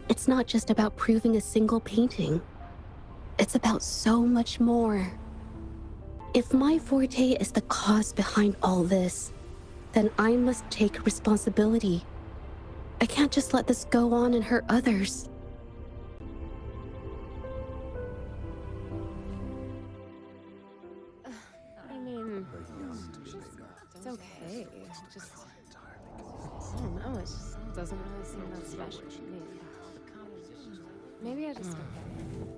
It's not just about proving a single painting. It's about so much more. If my forte is the cause behind all this, then I must take responsibility. I can't just let this go on and hurt others. I mean, it's okay. It's just, I don't know, it just doesn't really seem that special to me. Maybe I just don't get it.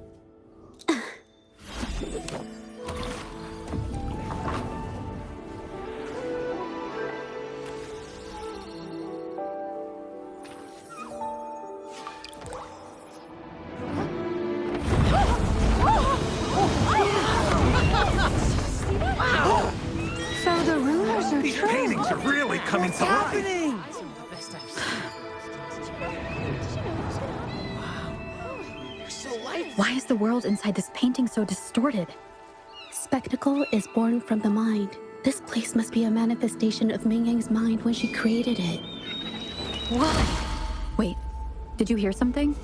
So the rumors are These true. paintings are really coming to life. Wow, you're so lifelike. Why is the world inside this painting so distorted? Spectacle is born from the mind. This place must be a manifestation of Ming Yang's mind when she created it. Why? Wait, did you hear something?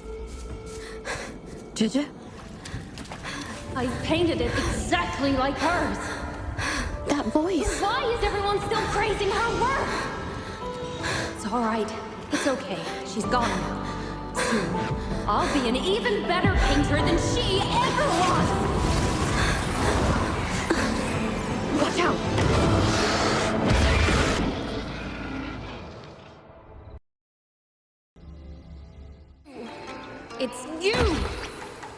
Zhezhi? I painted it exactly like hers. That voice. Why is everyone still praising her work? It's all right. It's okay. She's gone now. Soon, I'll be an even better painter than she ever was. Watch out! It's you!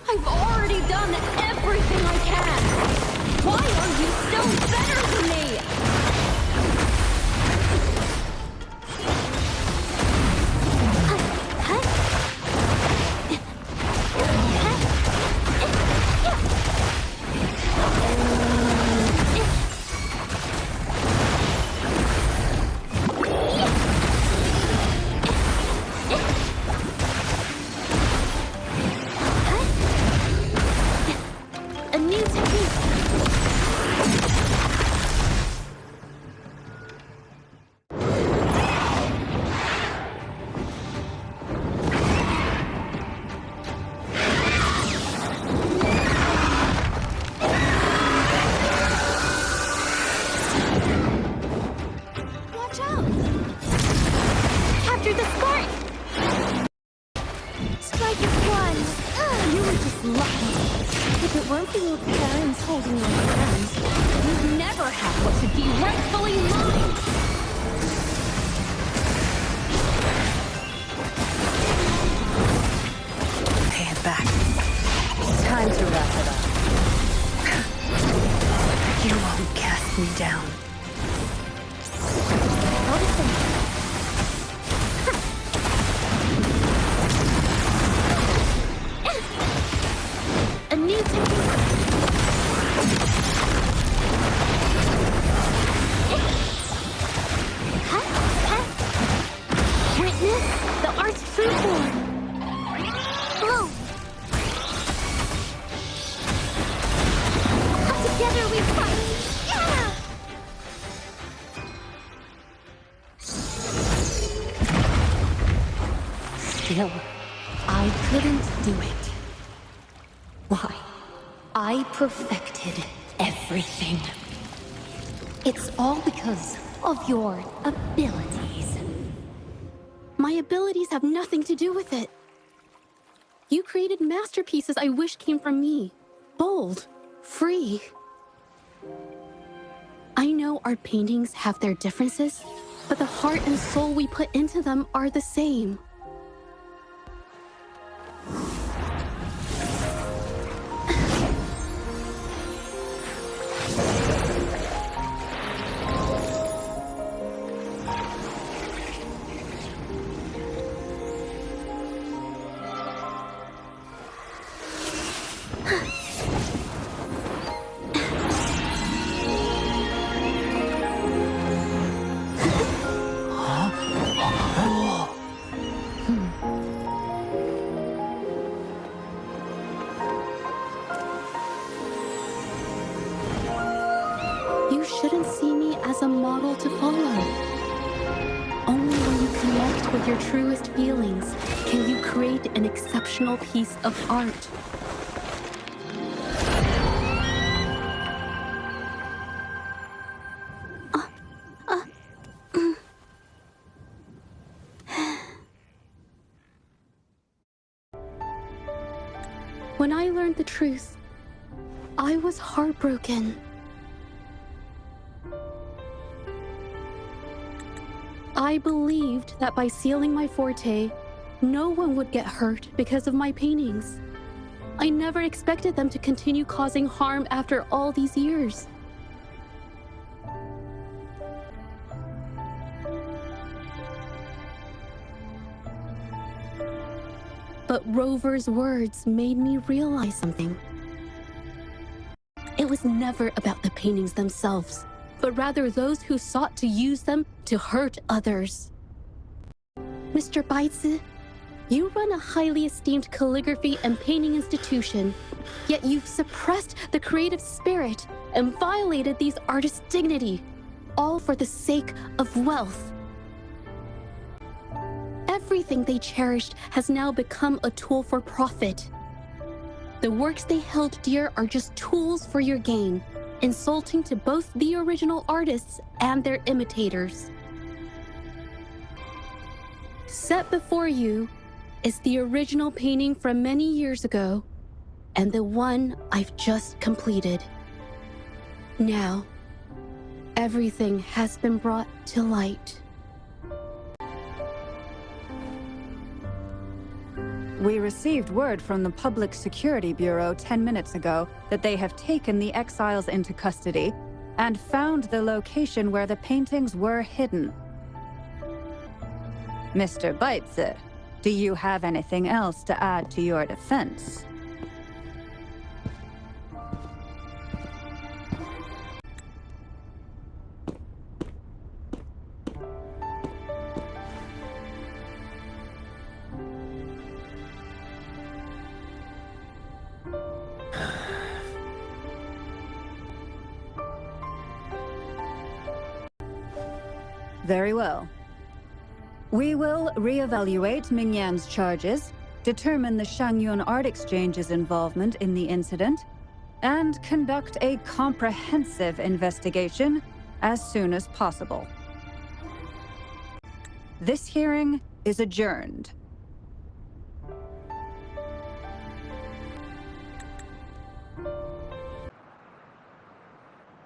I've already done everything I can! Why are you still better than me? A new technique. Watch out! Capture the spark! Strike it one! You were just lucky. If it weren't for your parents holding your hands, You'd never have what should be rightfully mine! Pay it back. It's time to wrap it up. You won't cast me down. a new technique. Witness the art's true form. Blow. Together we fight. Yeah! Still, I couldn't do it. Why? I perfected everything. It's all because of your abilities. My abilities have nothing to do with it. You created masterpieces I wish came from me. Bold, free. I know our paintings have their differences, but the heart and soul we put into them are the same. You shouldn't see me as a model to follow. Only when you connect with your truest feelings can you create an exceptional piece of art. When I learned the truth, I was heartbroken. I believed that by sealing my forte, no one would get hurt because of my paintings. I never expected them to continue causing harm after all these years. But Rover's words made me realize something. It was never about the paintings themselves, but rather those who sought to use them to hurt others. Mr. Baitsu, You run a highly esteemed calligraphy and painting institution, yet you've suppressed the creative spirit and violated these artists' dignity, all for the sake of wealth. Everything they cherished has now become a tool for profit. The works they held dear are just tools for your gain, insulting to both the original artists and their imitators. Set before you is the original painting from many years ago, and the one I've just completed. Now, everything has been brought to light. We received word from the Public Security Bureau 10 minutes ago that they have taken the exiles into custody and found the location where the paintings were hidden. Mr. Beitzer, do you have anything else to add to your defense? Very well. We will reevaluate Mingyan's charges, determine the Shangyun Art Exchange's involvement in the incident, and conduct a comprehensive investigation as soon as possible. This hearing is adjourned.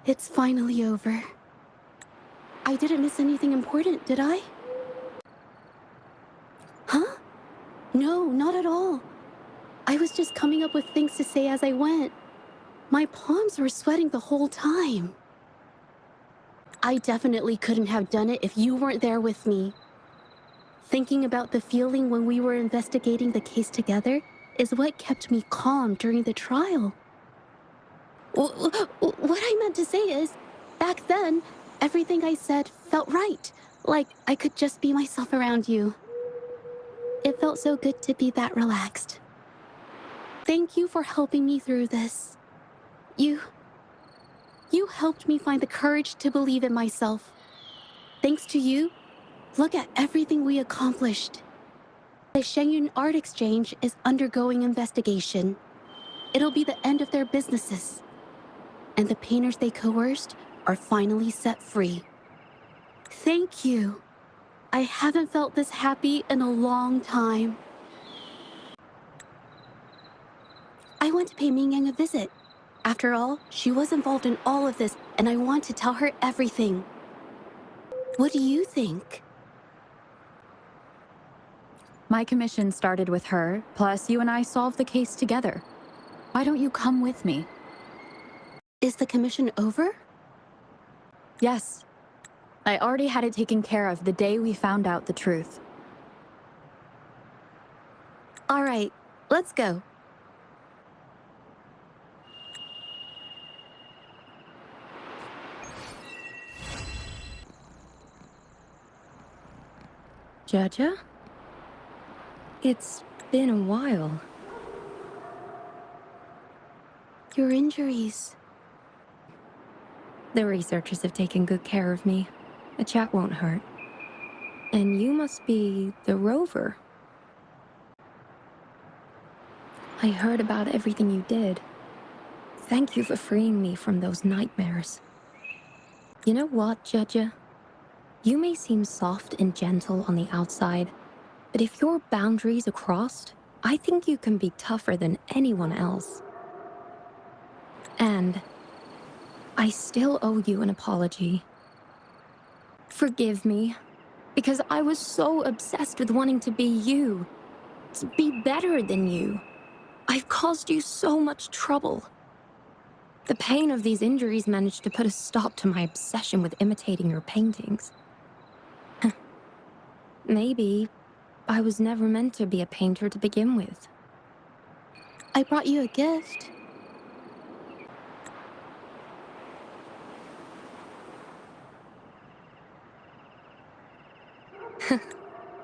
It's finally over. I didn't miss anything important, did I? Huh? No, not at all. I was just coming up with things to say as I went. My palms were sweating the whole time. I definitely couldn't have done it if you weren't there with me. Thinking about the feeling when we were investigating the case together is what kept me calm during the trial. What I meant to say is, back then, everything I said felt right, like I could just be myself around you. It felt so good to be that relaxed. Thank you for helping me through this. You helped me find the courage to believe in myself. Thanks to you, look at everything we accomplished. The Shangyun Art Exchange is undergoing investigation. It'll be the end of their businesses. And the painters they coerced are finally set free. Thank you. I haven't felt this happy in a long time. I want to pay Mingyang a visit. After all, she was involved in all of this, and I want to tell her everything. What do you think? My commission started with her, plus you and I solved the case together. Why don't you come with me? Is the commission over? Yes. I already had it taken care of the day we found out the truth. All right, let's go. Zhezhi? It's been a while. Your injuries. The researchers have taken good care of me. A chat won't hurt. And you must be the rover. I heard about everything you did. Thank you for freeing me from those nightmares. You know what, Zhezhi? You may seem soft and gentle on the outside, but if your boundaries are crossed, I think you can be tougher than anyone else. And I still owe you an apology. Forgive me, because I was so obsessed with wanting to be you, to be better than you. I've caused you so much trouble. The pain of these injuries managed to put a stop to my obsession with imitating your paintings. Maybe I was never meant to be a painter to begin with. I brought you a gift.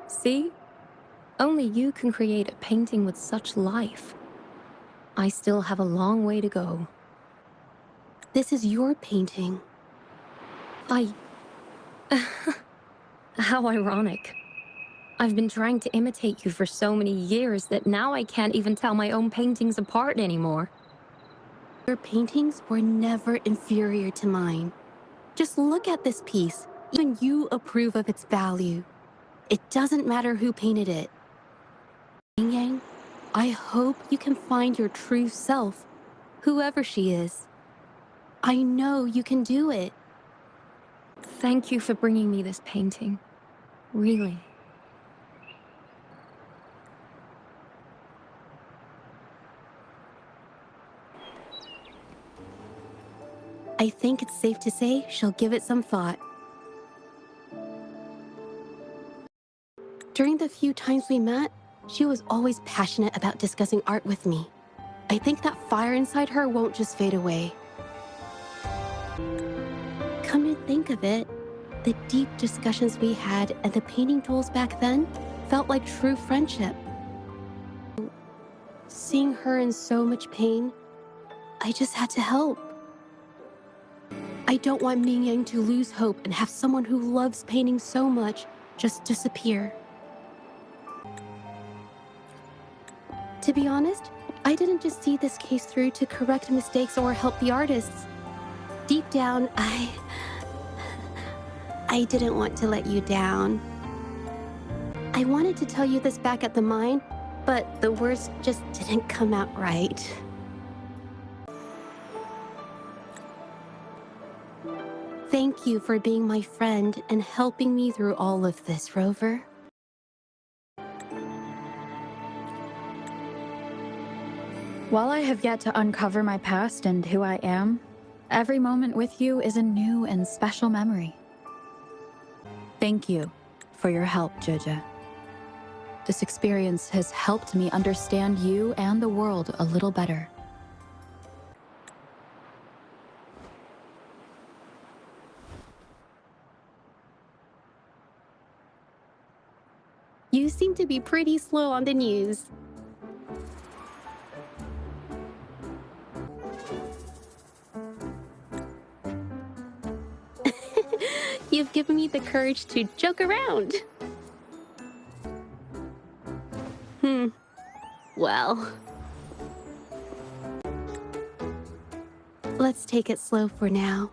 See? Only you can create a painting with such life. I still have a long way to go. This is your painting. How ironic. I've been trying to imitate you for so many years that now I can't even tell my own paintings apart anymore. Your paintings were never inferior to mine. Just look at this piece. Even you approve of its value. It doesn't matter who painted it. Yin Yang, I hope you can find your true self, whoever she is. I know you can do it. Thank you for bringing me this painting. Really. I think it's safe to say she'll give it some thought. During the few times we met, she was always passionate about discussing art with me. I think that fire inside her won't just fade away. Come to think of it, the deep discussions we had and the painting duels back then felt like true friendship. Seeing her in so much pain, I just had to help. I don't want Ming Yang to lose hope and have someone who loves painting so much just disappear. To be honest, I didn't just see this case through to correct mistakes or help the artists. Deep down, I didn't want to let you down. I wanted to tell you this back at the mine, but the words just didn't come out right. Thank you for being my friend and helping me through all of this, Rover. While I have yet to uncover my past and who I am, every moment with you is a new and special memory. Thank you for your help, Zhezhi. This experience has helped me understand you and the world a little better. You seem to be pretty slow on the news. You've given me the courage to joke around. Well. Let's take it slow for now.